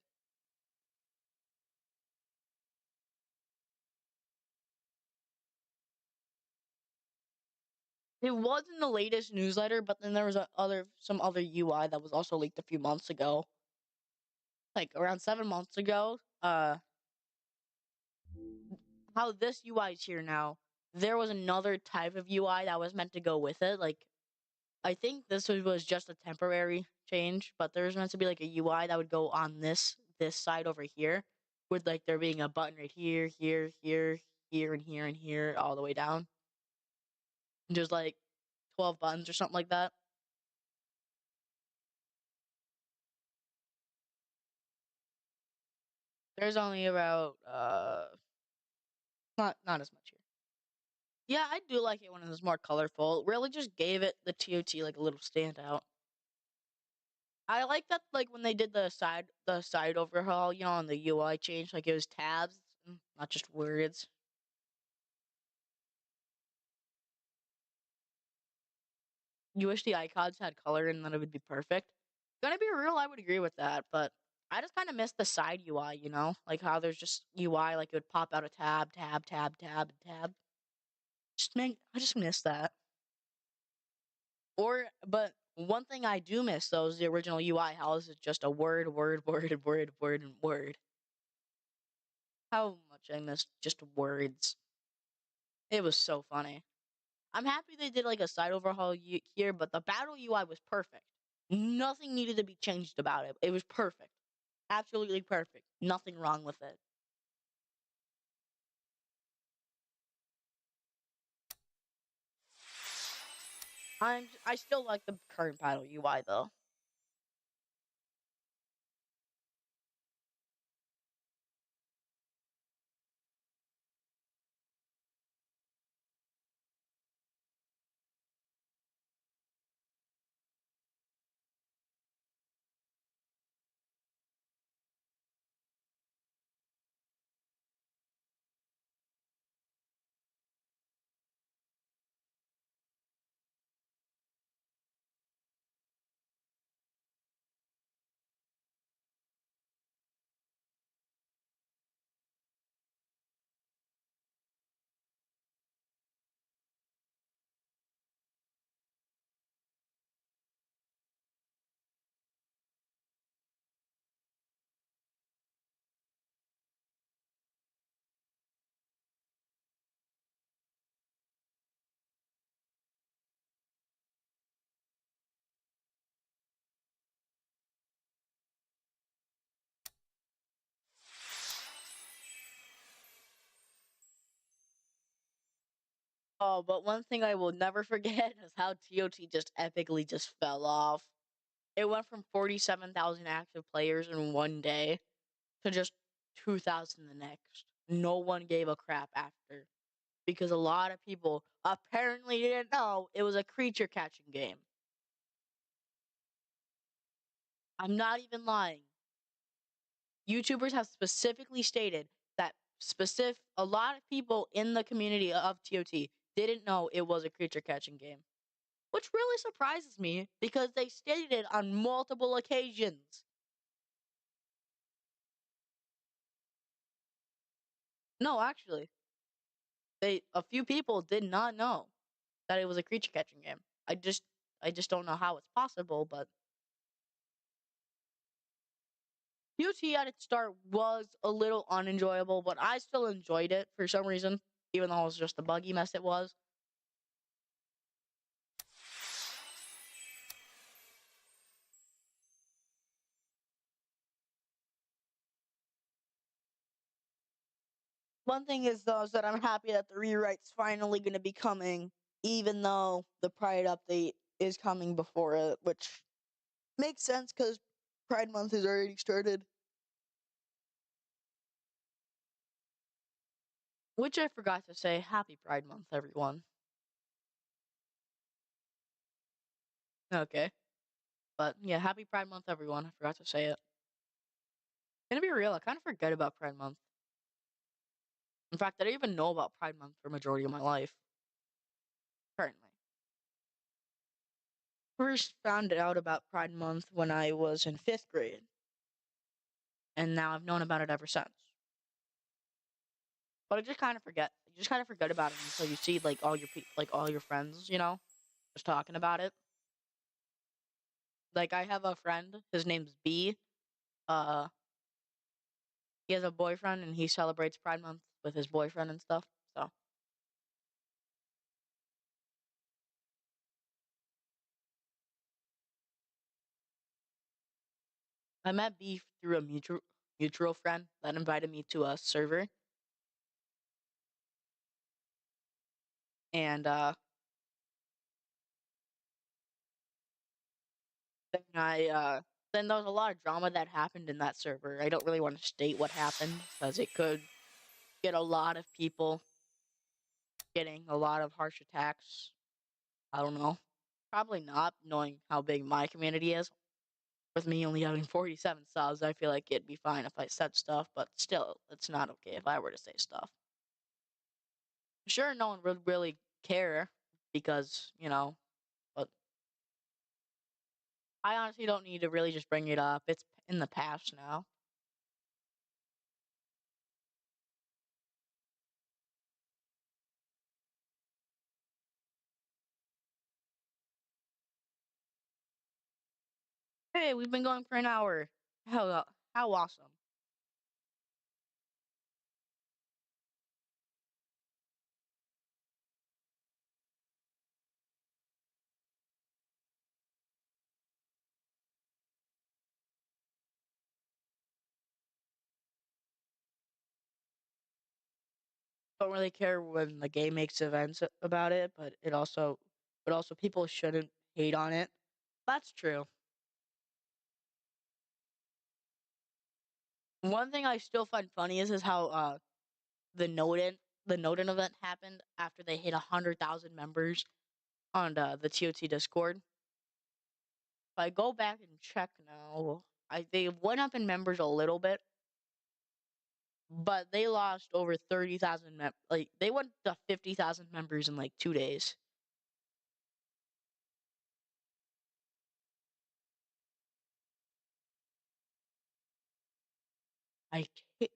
It was in the latest newsletter, but then there was some other UI that was also leaked a few months ago, like around 7 months ago. How this UI is here now. There was another type of UI that was meant to go with it. Like I think this was just a temporary change, but there was meant to be like a UI that would go on this side over here, with like there being a button right here, here, here, here, and here, and here, all the way down. And there's like 12 buttons or something like that. There's only about not as much here. Yeah, I do like it when it's more colorful. It really just gave it the TOT like a little standout. I like that like when they did the side overhaul, on the UI change, like it was tabs, not just words. You wish the icons had color and then it would be perfect. Gonna be real, I would agree with that, but I just kind of miss the side UI, like how there's just UI, like it would pop out a tab, tab, tab, tab, and tab. I just miss that. But one thing I do miss though is the original UI. How is it just a word, word, word, word, word, and word? How much I miss just words. It was so funny. I'm happy they did like a side overhaul here, but the battle UI was perfect. Nothing needed to be changed about it. It was perfect. Absolutely perfect. Nothing wrong with it. I still like the current battle UI though. Oh, but one thing I will never forget is how TOT just epically just fell off. It went from 47,000 active players in one day to just 2,000 the next. No one gave a crap after because a lot of people apparently didn't know it was a creature catching game. I'm not even lying. YouTubers have specifically stated that a lot of people in the community of TOT didn't know it was a creature catching game, which really surprises me because they stated it on multiple occasions. No, actually, a few people did not know that it was a creature catching game. I just don't know how it's possible, but QT at its start was a little unenjoyable, but I still enjoyed it for some reason, even though it was just a buggy mess it was. One thing is though is that I'm happy that the rewrite's finally gonna be coming, even though the Pride update is coming before it, which makes sense because Pride Month has already started. Which I forgot to say, Happy Pride Month, everyone. Okay. But yeah, Happy Pride Month, everyone. I forgot to say it. Gonna be real, I kind of forget about Pride Month. In fact, I didn't even know about Pride Month for a majority of my life. Currently. First found out about Pride Month when I was in 5th grade. And now I've known about it ever since. But I just kind of forget. You just kind of forget about it until you see like all your friends, just talking about it. Like I have a friend, his name's B. Uh, he has a boyfriend and he celebrates Pride Month with his boyfriend and stuff. So I met B through a mutual friend that invited me to a server, and then then there was a lot of drama that happened in that server. I don't really want to state what happened because it could get a lot of people getting a lot of harsh attacks. I don't know. Probably not, knowing how big my community is. With me only having 47 subs, I feel like it'd be fine if I said stuff, but still, it's not okay if I were to say stuff. Sure, no one would really care because, but I honestly don't need to really just bring it up. It's in the past now. Hey, we've been going for an hour. How awesome. Don't really care when the game makes events about it, but also people shouldn't hate on it. That's true. One thing I still find funny is how the Noden event happened after they hit 100,000 members on the TOT Discord. If I go back and check now, they went up in members a little bit, but they lost over 30,000 like they went to 50,000 members in like 2 days. I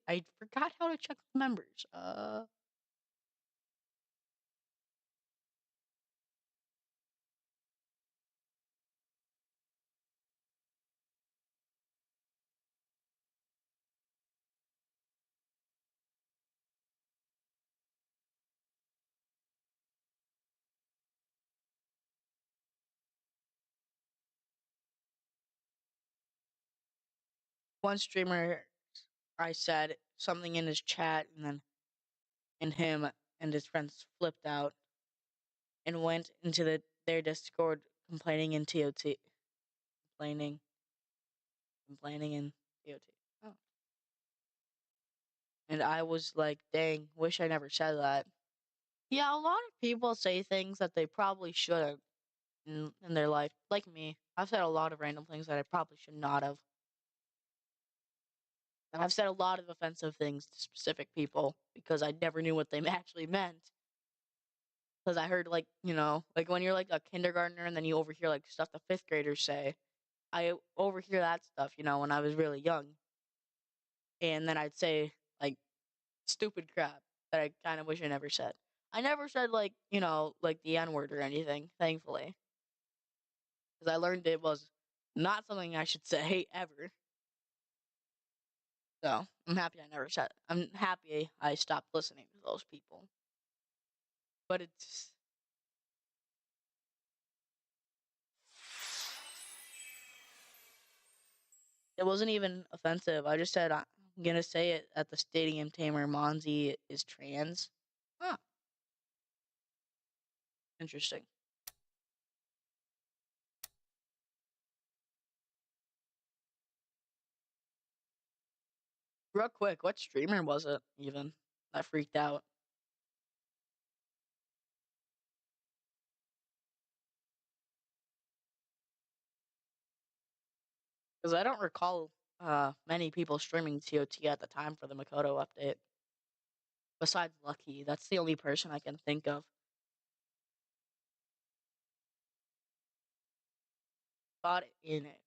I forgot how to check the members. One streamer, I said something in his chat, and then him and his friends flipped out and went into their Discord complaining in TOT, complaining, complaining in TOT. Oh. And I was like, dang, wish I never said that. Yeah, a lot of people say things that they probably shouldn't in their life. Like me. I've said a lot of random things that I probably should not have. And I've said a lot of offensive things to specific people because I never knew what they actually meant. Because I heard, like, like when you're like a kindergartner and then you overhear like stuff the 5th graders say. I overhear that stuff, when I was really young. And then I'd say, like, stupid crap that I kind of wish I never said. I never said, like, like the N word or anything, thankfully. Because I learned it was not something I should say ever. So I'm happy I never said it. I'm happy I stopped listening to those people. But it wasn't even offensive. I just said I'm gonna say it at the stadium. Tamer Monzi is trans. Huh. Interesting. Real quick, what streamer was it even? I freaked out. Because I don't recall many people streaming TOT at the time for the Makoto update. Besides Lucky, that's the only person I can think of. Got in it.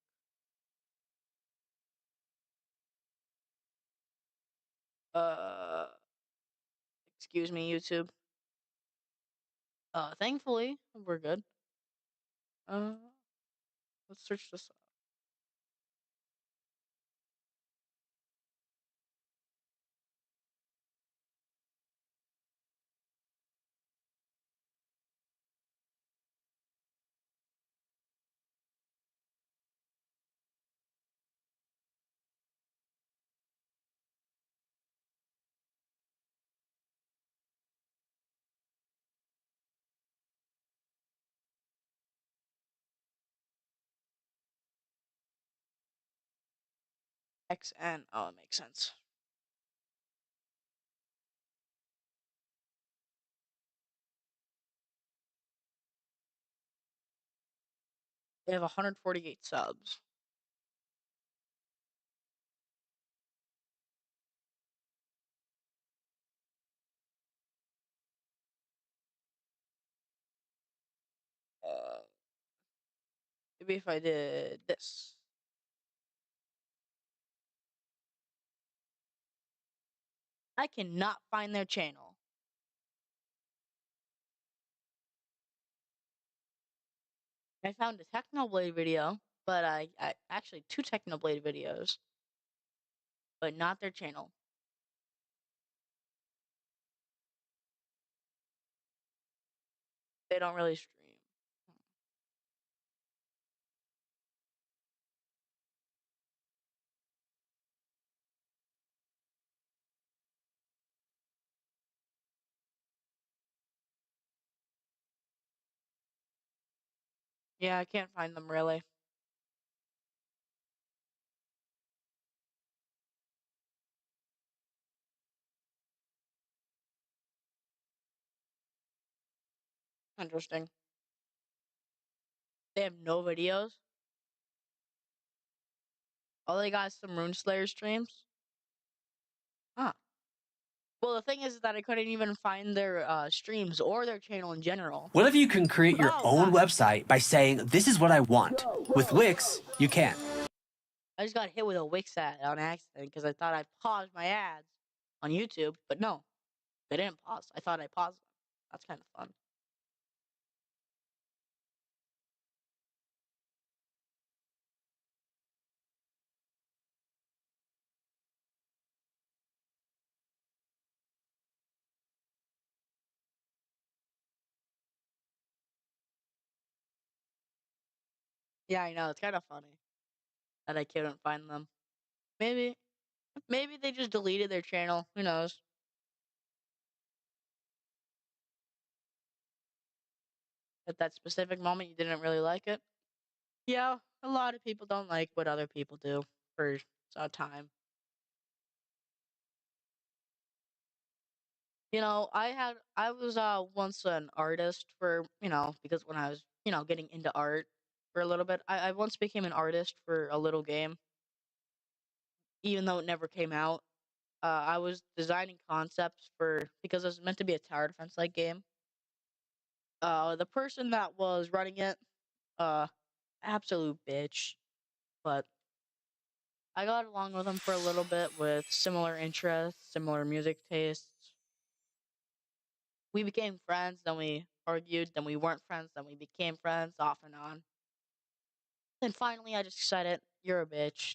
Uh, excuse me, YouTube. Thankfully, we're good. Uh, let's search this up. XN. Oh, it makes sense. They have 148 subs. Uh, maybe if I did this. I cannot find their channel. I found a Technoblade video, but I actually 2 Technoblade videos, but not their channel. They don't really stream. Yeah, I can't find them really. Interesting. They have no videos. All they got is some Runeslayer streams. Huh. Well, the thing is that I couldn't even find their streams or their channel in general. What if you can create your Oh own god. website by saying, this is what I want? With Wix, you can. I just got hit with a Wix ad on accident because I thought I paused my ads on YouTube, but no, they didn't pause. I thought I paused them. That's kind of fun. Yeah, I know. It's kind of funny that I couldn't find them. Maybe, maybe they just deleted their channel. Who knows? At that specific moment, you didn't really like it. Yeah, a lot of people don't like what other people do for a time. I was once an artist for because when I was getting into art for a little bit, I once became an artist for a little game, even though it never came out. I was designing concepts for because it was meant to be a tower defense like game. The person that was running it, uh, absolute bitch, but I got along with him for a little bit with similar interests, similar music tastes. We became friends, then we argued, then we weren't friends, then we became friends, off and on. Then finally, I just decided, you're a bitch,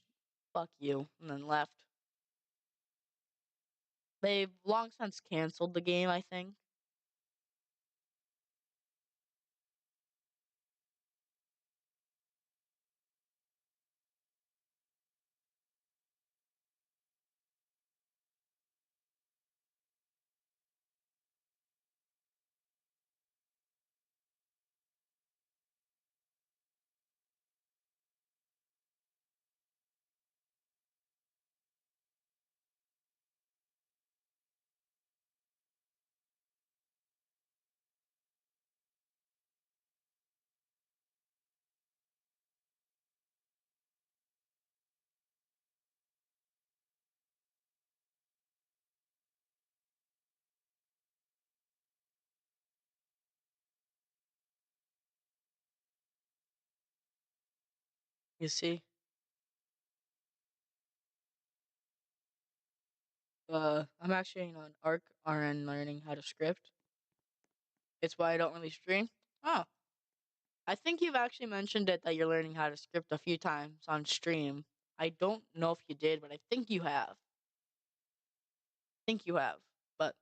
fuck you, and then left. They've long since canceled the game, I think. You see, I'm actually on Arc RN learning how to script. It's why I don't really stream. Oh, I think you've actually mentioned it that you're learning how to script a few times on stream. I don't know if you did, but I think you have. Think you have, but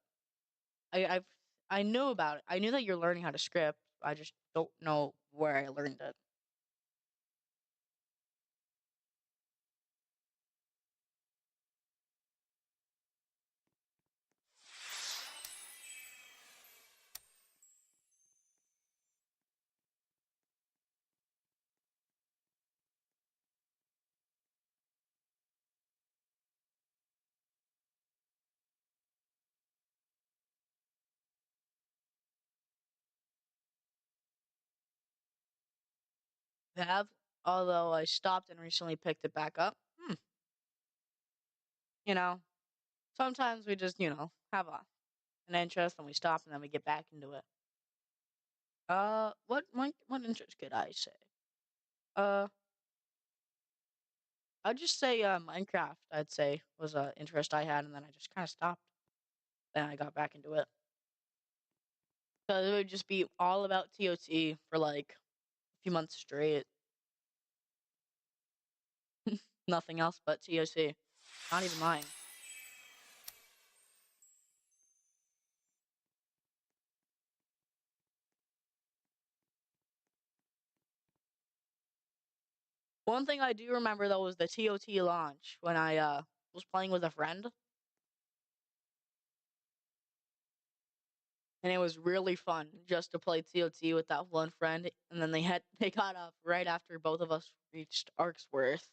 I've I knew about it. I knew that you're learning how to script. I just don't know where I learned it. I have, although I stopped and recently picked it back up. You know, sometimes we just have an interest and we stop and then we get back into it. What interest could I say? Uh, I'd just say Minecraft. I'd say was a interest I had, and then I just kind of stopped. Then I got back into it. So it would just be all about TOT for like a few months straight. Nothing else but TOT. Not even lying. One thing I do remember though was the TOT launch when I was playing with a friend, and it was really fun just to play TOT with that one friend. And then they got off right after both of us reached Arcsworth.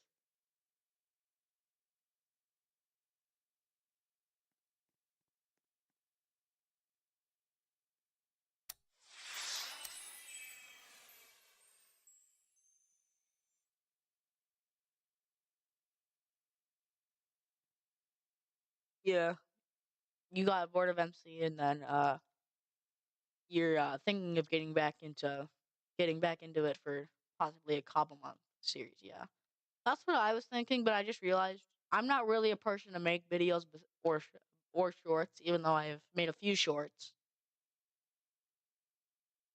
Yeah, you got bored of MC, and then you're thinking of getting back into it for possibly a couple month series. Yeah, that's what I was thinking, but I just realized I'm not really a person to make videos or shorts, even though I've made a few shorts.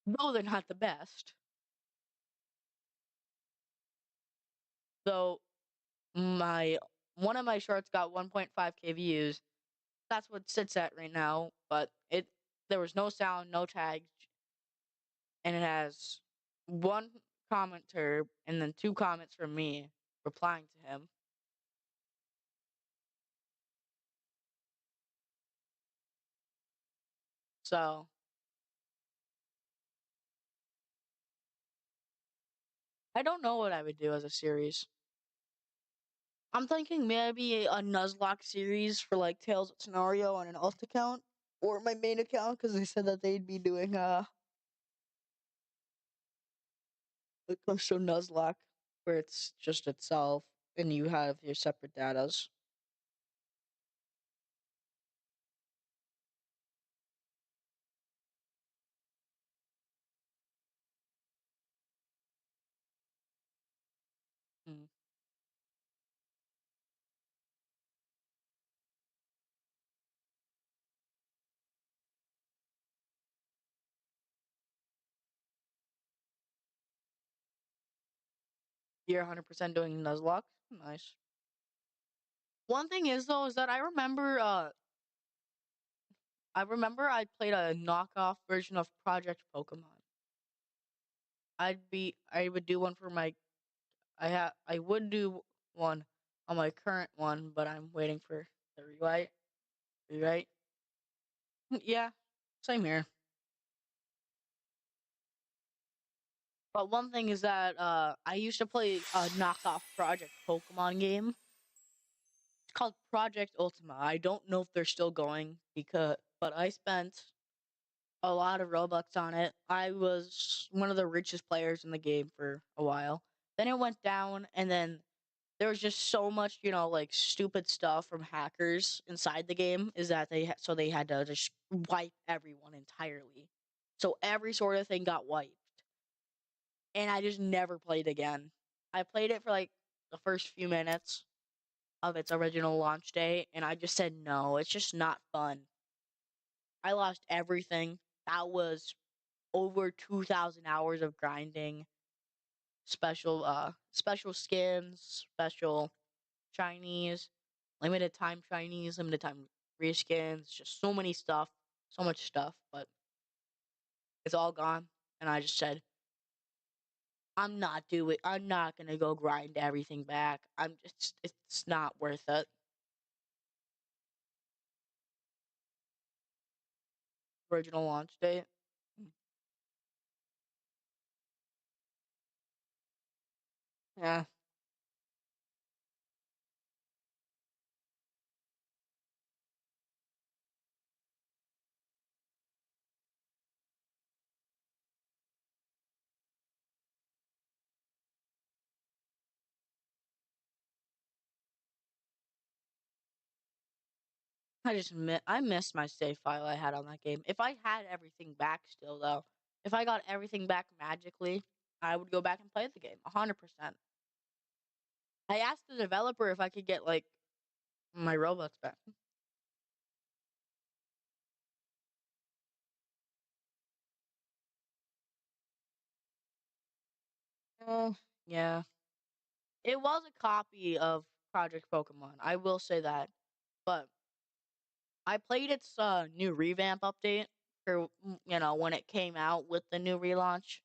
Though they're not the best. Though my one of my shorts got 1.5k views. That's what it sits at right now. But there was no sound, no tags, and it has one commenter and then 2 comments from me replying to him. So I don't know what I would do as a series. I'm thinking maybe a Nuzlocke series for like Tales of Tanorio on an alt account or my main account because they said that they'd be doing a custom Nuzlocke where it's just itself and you have your separate datas. Mm. You're 100% doing Nuzlocke? Nice. One thing is though is that I played a knockoff version of Project Pokemon. I would do one for my I would do one on my current one, but I'm waiting for the rewrite. Rewrite? Yeah, same here. But one thing is that I used to play a knockoff Project Pokemon game. It's called Project Ultima. I don't know if they're still going but I spent a lot of Robux on it. I was one of the richest players in the game for a while. Then it went down, and then there was just so much, like stupid stuff from hackers inside the game. Is that they had to just wipe everyone entirely. So every sort of thing got wiped, and I just never played again. I played it for like the first few minutes of its original launch day, and I just said no. It's just not fun. I lost everything. That was over 2,000 hours of grinding, special skins, special Chinese, limited time Chinese, limited time reskins, just so many stuff, so much stuff, but it's all gone. And I just said, I'm not gonna go grind everything back. It's not worth it. Original launch date. Yeah. I missed my save file I had on that game. If I had everything back still though, if I got everything back magically, I would go back and play the game 100%. I asked the developer if I could get like my Robux back. Yeah. It was a copy of Project Pokemon. I will say that. But I played its new revamp update for when it came out with the new relaunch.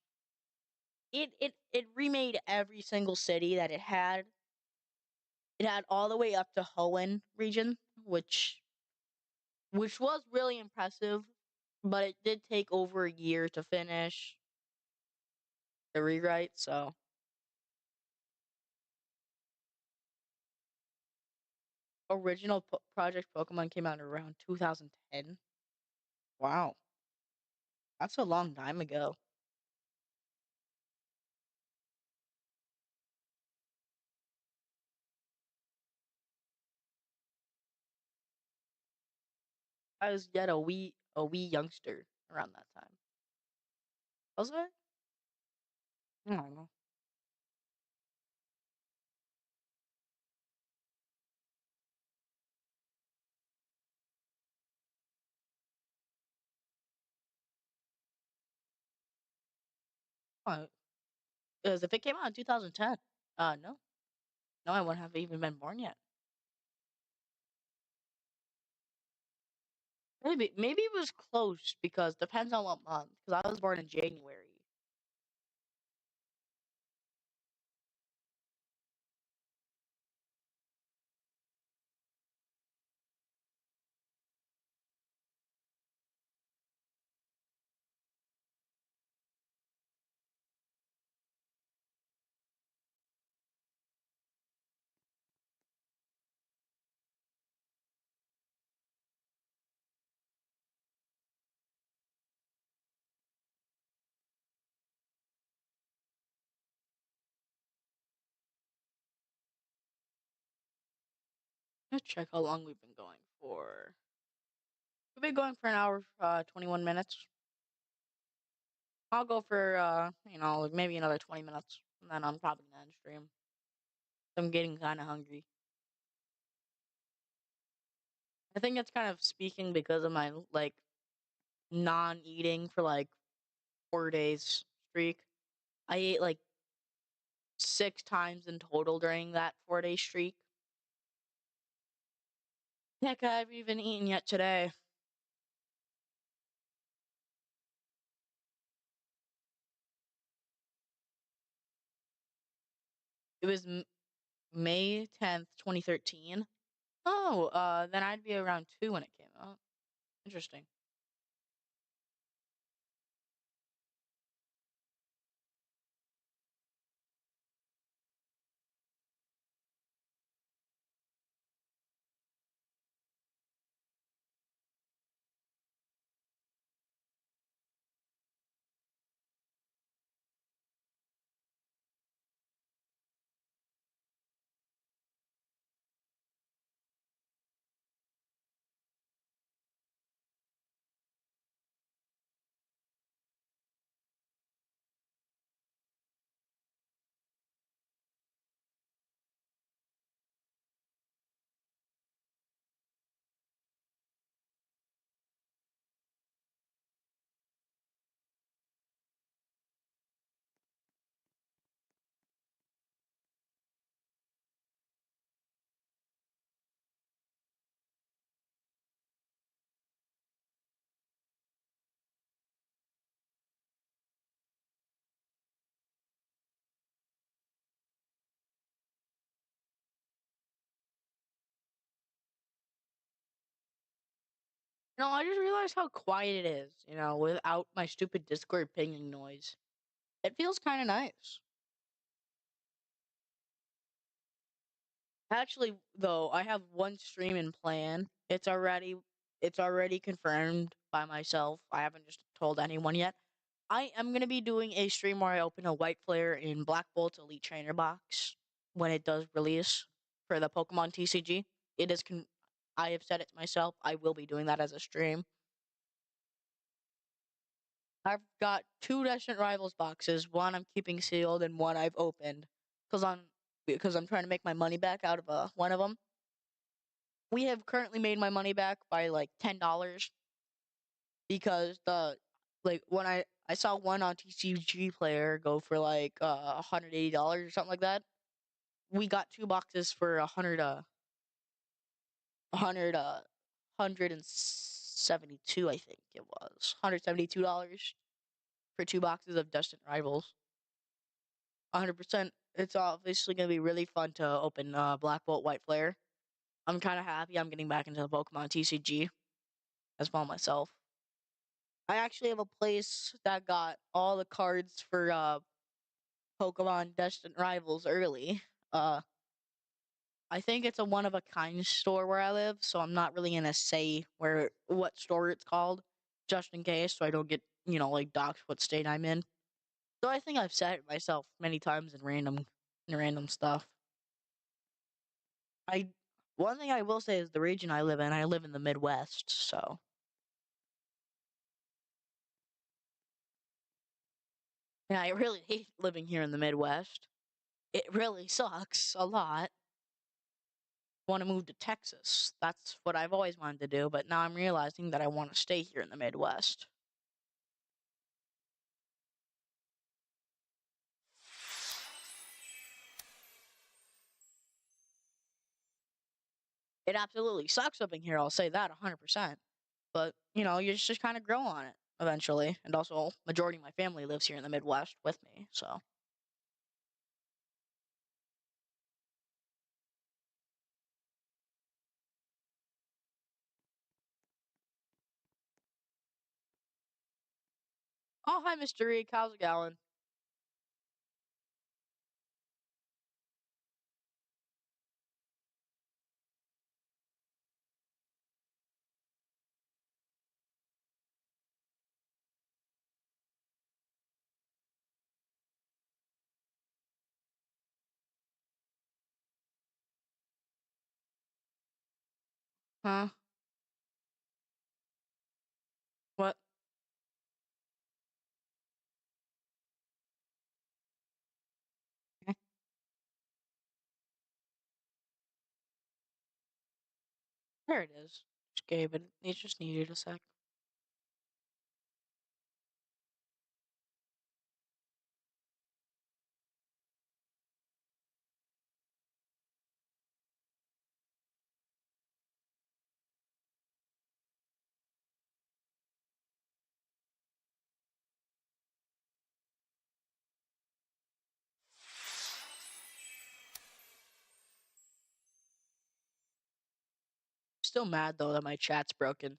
It remade every single city that it had. It had all the way up to Hoenn region, which was really impressive, but it did take over a year to finish the rewrite, so original Project Pokemon came out around 2010. Wow, that's a long time ago. I was yet a wee youngster around that time. Was I? I don't know. Because if it came out in 2010, no, no, I wouldn't have even been born yet. Maybe it was close because depends on what month. Because I was born in January. Let's check how long we've been going for. We've been going for an hour, 21 minutes. I'll go for like maybe another 20 minutes, and then I'm probably gonna end stream. I'm getting kind of hungry. I think it's kind of speaking because of my like non-eating for like 4 days streak. I ate like 6 times in total during that 4 day streak. Heck, I haven't even eaten yet today. It was May 10th, 2013. Oh, then I'd be around 2 when it came out. Interesting. No, I just realized how quiet it is, without my stupid Discord pinging noise. It feels kind of nice. Actually, though, I have one stream in plan. It's already confirmed by myself. I haven't just told anyone yet. I am gonna be doing a stream where I open a white flare in Black Bolt Elite Trainer box when it does release for the Pokemon TCG. It is I have said it to myself. I will be doing that as a stream. I've got two Destined Rivals boxes. One I'm keeping sealed, and one I've opened because I'm trying to make my money back out of one of them. We have currently made my money back by like $10 because when I saw one on TCG Player go for like $180 or something like that. We got two boxes for 172, I think it was $172 for two boxes of Destined Rivals. 100%. It's obviously gonna be really fun to open Black Bolt White Flare. I'm kind of happy I'm getting back into the Pokemon TCG as well myself. I actually have a place that got all the cards for Pokemon Destined Rivals early. Uh, I think it's a one of a kind store where I live, so I'm not really gonna say what store it's called, just in case, so I don't get like doxed what state I'm in. So I think I've said it myself many times in random stuff. I One thing I will say is the region I live in. I live in the Midwest, so yeah, I really hate living here in the Midwest. It really sucks a lot. Want to move to Texas. That's what I've always wanted to do, but now I'm realizing that I want to stay here in the Midwest. It absolutely sucks living here, I'll say that 100%. But, you just kind of grow on it eventually. And also, majority of my family lives here in the Midwest with me, so. Oh, hi, Mr. Reek. How's it going? Huh? What? Eh, There it is. Just gave it. It just needed a sec. Still mad, though, that my chat's broken.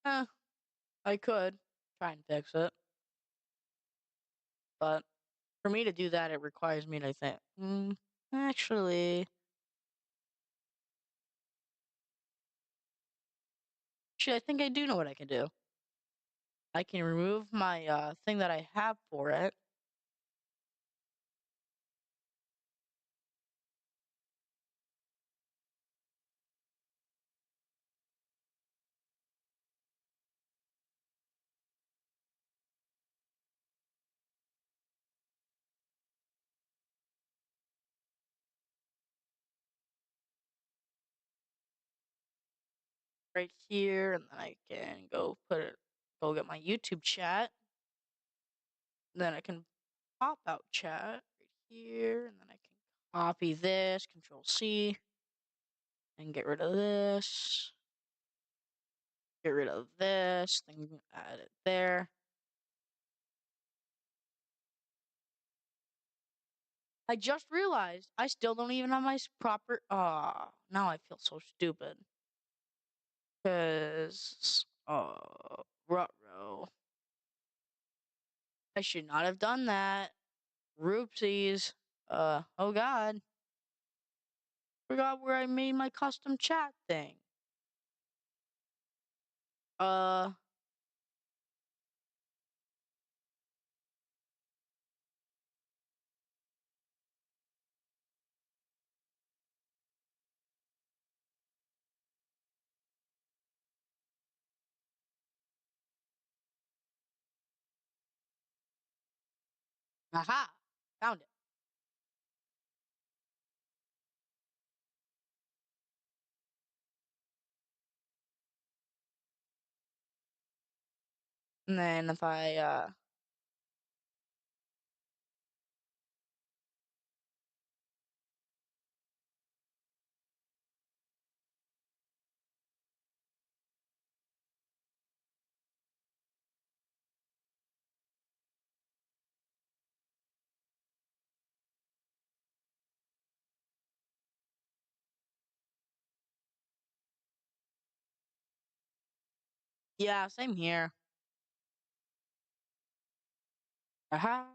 Eh, I could try and fix it. But for me to do that, it requires me to think, actually, I think I do know what I can do. I can remove my thing that I have for it. Right here, and then I can go get my YouTube chat. Then I can pop out chat right here, and then I can copy this, Control C, and get rid of this. Get rid of this, then add it there. I just realized I still don't even have my proper. Now I feel so stupid. Cause ruh-roh. I should not have done that. Roopsies. Oh god. Forgot where I made my custom chat thing. Uh. Aha! Found it. And then if I, yeah, same here. Aha.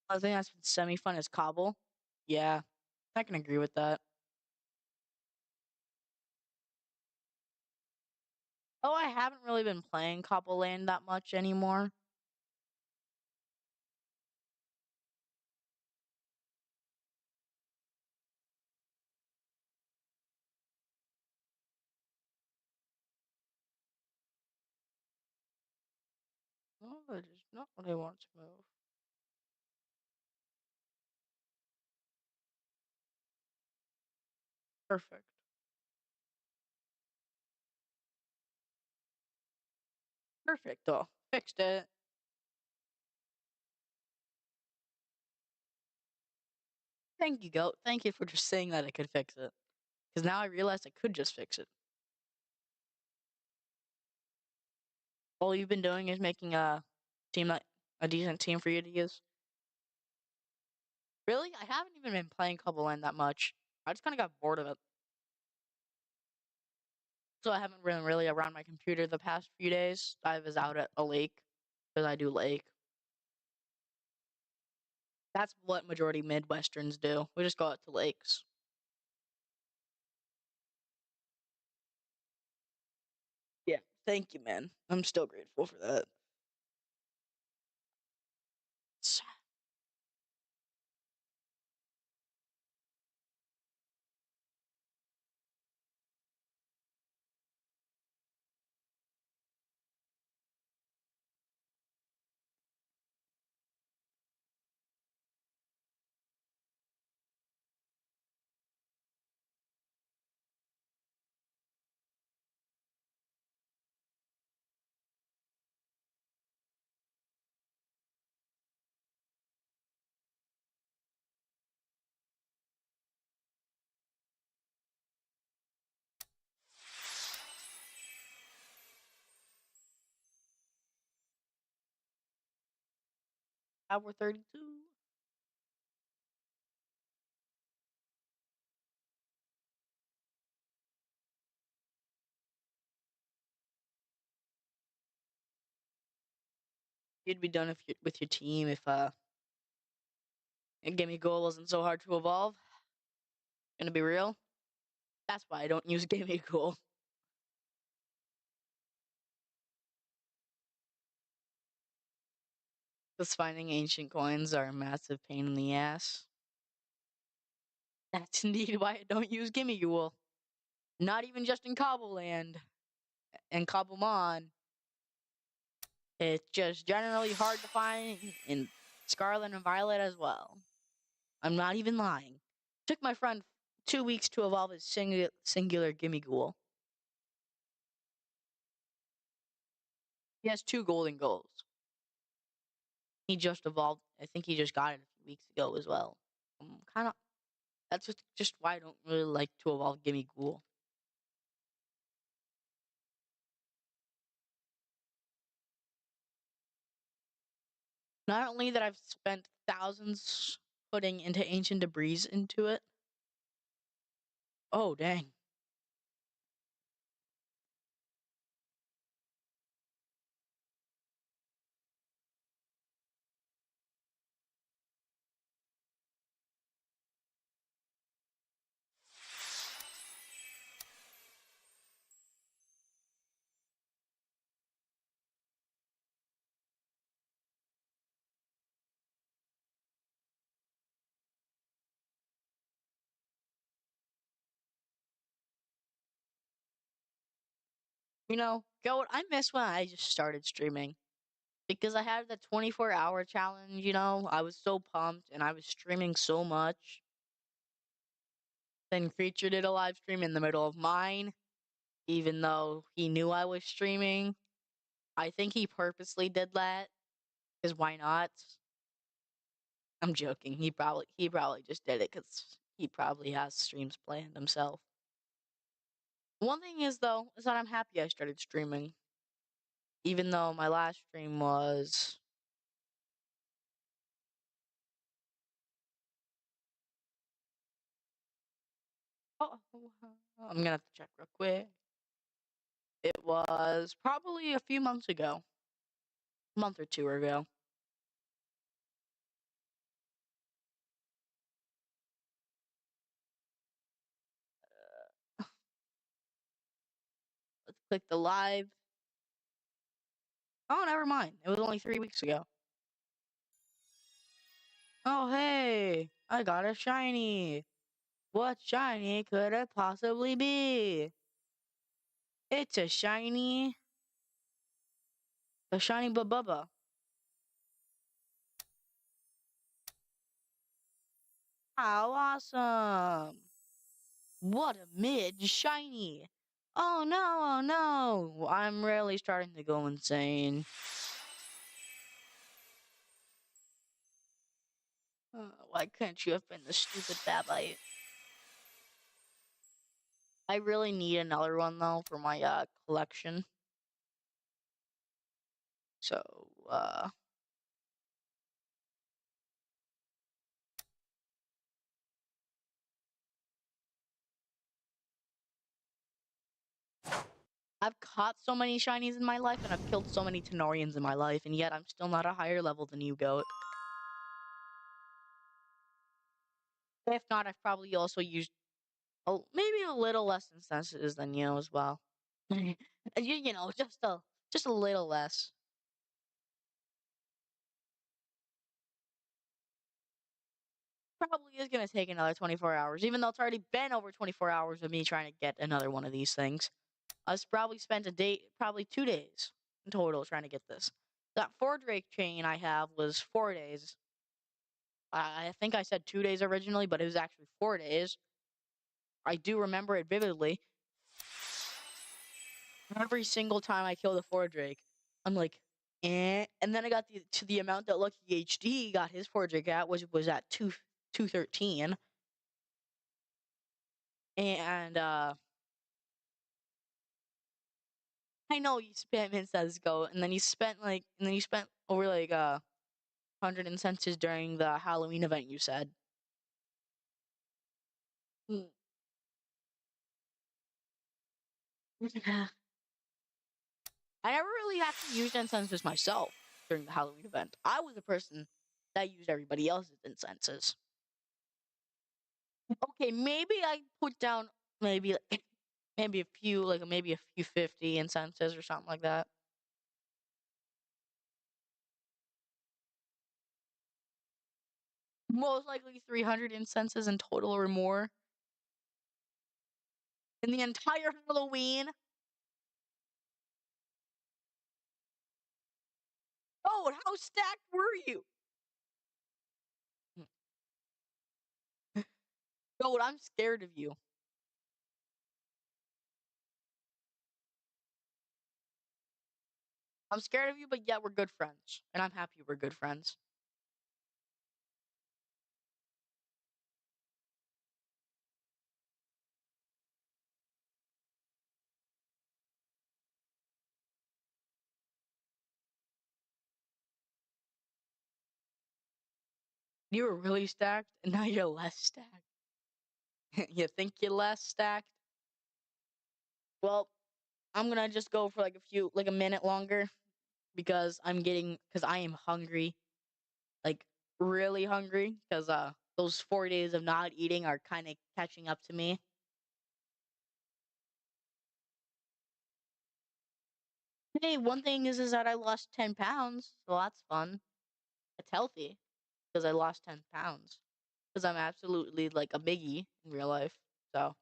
I think that's been semi-fun is Cobble. Yeah, I can agree with that. Oh, I haven't really been playing Cobble Land that much anymore. Oh, that is not what I want to move. Perfect. Perfect. Oh, fixed it. Thank you, Goat. Thank you for just saying that I could fix it. Because now I realized I could just fix it. All you've been doing is making a team that a decent team for you to use. Really? I haven't even been playing Cobble Land that much. I just kind of got bored of it. So I haven't been really around my computer the past few days. I was out at a lake because I do lake. That's what majority Midwesterns do. We just go out to lakes. Yeah, thank you, man. I'm still grateful for that. Hour 32. You'd be done with your team if a Gimme Goal wasn't so hard to evolve. Gonna be real. That's why I don't use Gimme Goal. Because finding ancient coins are a massive pain in the ass. That's indeed why I don't use Gimme Goal. Not even just in Cobble Land and Cobblemon. It's just generally hard to find in Scarlet and Violet as well. I'm not even lying. Took my friend 2 weeks to evolve his singular Gimme Ghoul. He has 2 golden goals. He just evolved. I think he just got it a few weeks ago as well. Kind of. That's just why I don't really like to evolve Gimme Ghoul. Not only that I've spent thousands putting into ancient debris into it. Oh dang. You know, Goat, I miss when I just started streaming. Because I had the 24-hour challenge, you know, I was so pumped and I was streaming so much. Then Creature did a live stream in the middle of mine, even though he knew I was streaming. I think he purposely did that, because why not? I'm joking. He probably just did it because he probably has streams planned himself. One thing is though, is that I'm happy I started streaming. Even though my last stream was oh, I'm gonna have to check real quick. It was probably a few months ago. A month or two ago. Let's click the live. Oh, never mind. It was only 3 weeks ago. Oh, hey. I got a shiny. What shiny could it possibly be? It's a shiny. A shiny Bubba. How awesome. What a mid shiny. Oh no, oh no. I'm really starting to go insane. Why couldn't you have been the stupid Babite? I really need another one though for my collection. So, I've caught so many shinies in my life, and I've killed so many Tanorians in my life, and yet I'm still not a higher level than you, Goat. If not, I've probably also used maybe a little less instances than you as well. you know, just a little less. Probably is gonna take another 24 hours, even though it's already been over 24 hours of me trying to get another one of these things. I probably spent a day, probably 2 days in total trying to get this. That 4 Drake chain I have was 4 days. I think I said 2 days originally, but it was actually 4 days. I do remember it vividly. Every single time I killed a 4 Drake, I'm like, eh. And then I got to the amount that Lucky HD got his 4 Drake at, which was at 213. And I know you spent incense go, and then you spent over like 100 incenses during the Halloween event. You said. Mm. I never really actually used incenses myself during the Halloween event. I was a person that used everybody else's incenses. Okay, maybe I put down maybe maybe a few 50 incenses or something like that. Most likely 300 incenses in total or more. In the entire Halloween. Oh, how stacked were you? Goat, I'm scared of you. I'm scared of you, but yet we're good friends. And I'm happy we're good friends. You were really stacked, and now you're less stacked. You think you're less stacked? Well, I'm gonna just go for like a minute longer because I am hungry. Like really hungry because those 4 days of not eating are kind of catching up to me. Hey, one thing is that I lost 10 pounds, so that's fun. It's healthy because I lost 10 pounds because I'm absolutely like a biggie in real life. So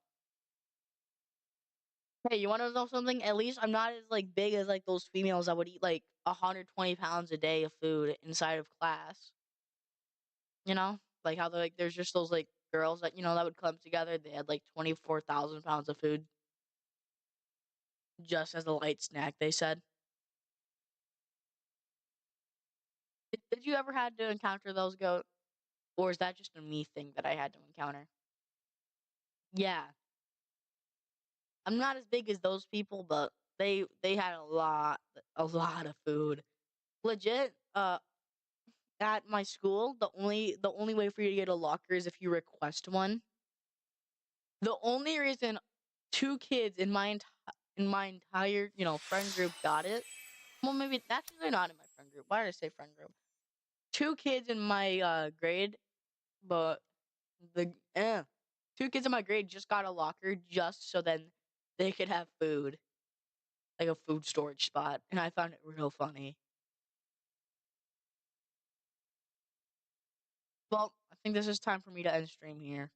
hey, you want to know something? At least I'm not as like big as like those females that would eat like 120 pounds a day of food inside of class. You know, like how there's just those like girls that that would clump together. They had like 24,000 pounds of food just as a light snack. They said. Did you ever had to encounter those goat, or is that just a me thing that I had to encounter? Yeah, I'm not as big as those people, but they had a lot of food. Legit. At my school, the only way for you to get a locker is if you request one. The only reason two kids in my entire friend group got it. Well, maybe actually they're not in my friend group. Why did I say friend group? Two kids in my grade, but the two kids in my grade just got a locker just so then they could have food, like a food storage spot, and I found it real funny. Well, I think this is time for me to end stream here.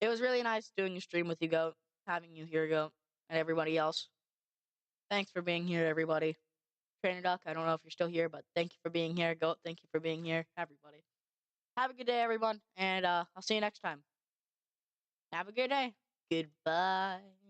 It was really nice doing a stream with you, Goat, having you here, Goat, and everybody else. Thanks for being here, everybody. Trainer Duck, I don't know if you're still here, but thank you for being here. Goat, thank you for being here. Everybody. Have a good day, everyone, and I'll see you next time. Have a good day. Goodbye.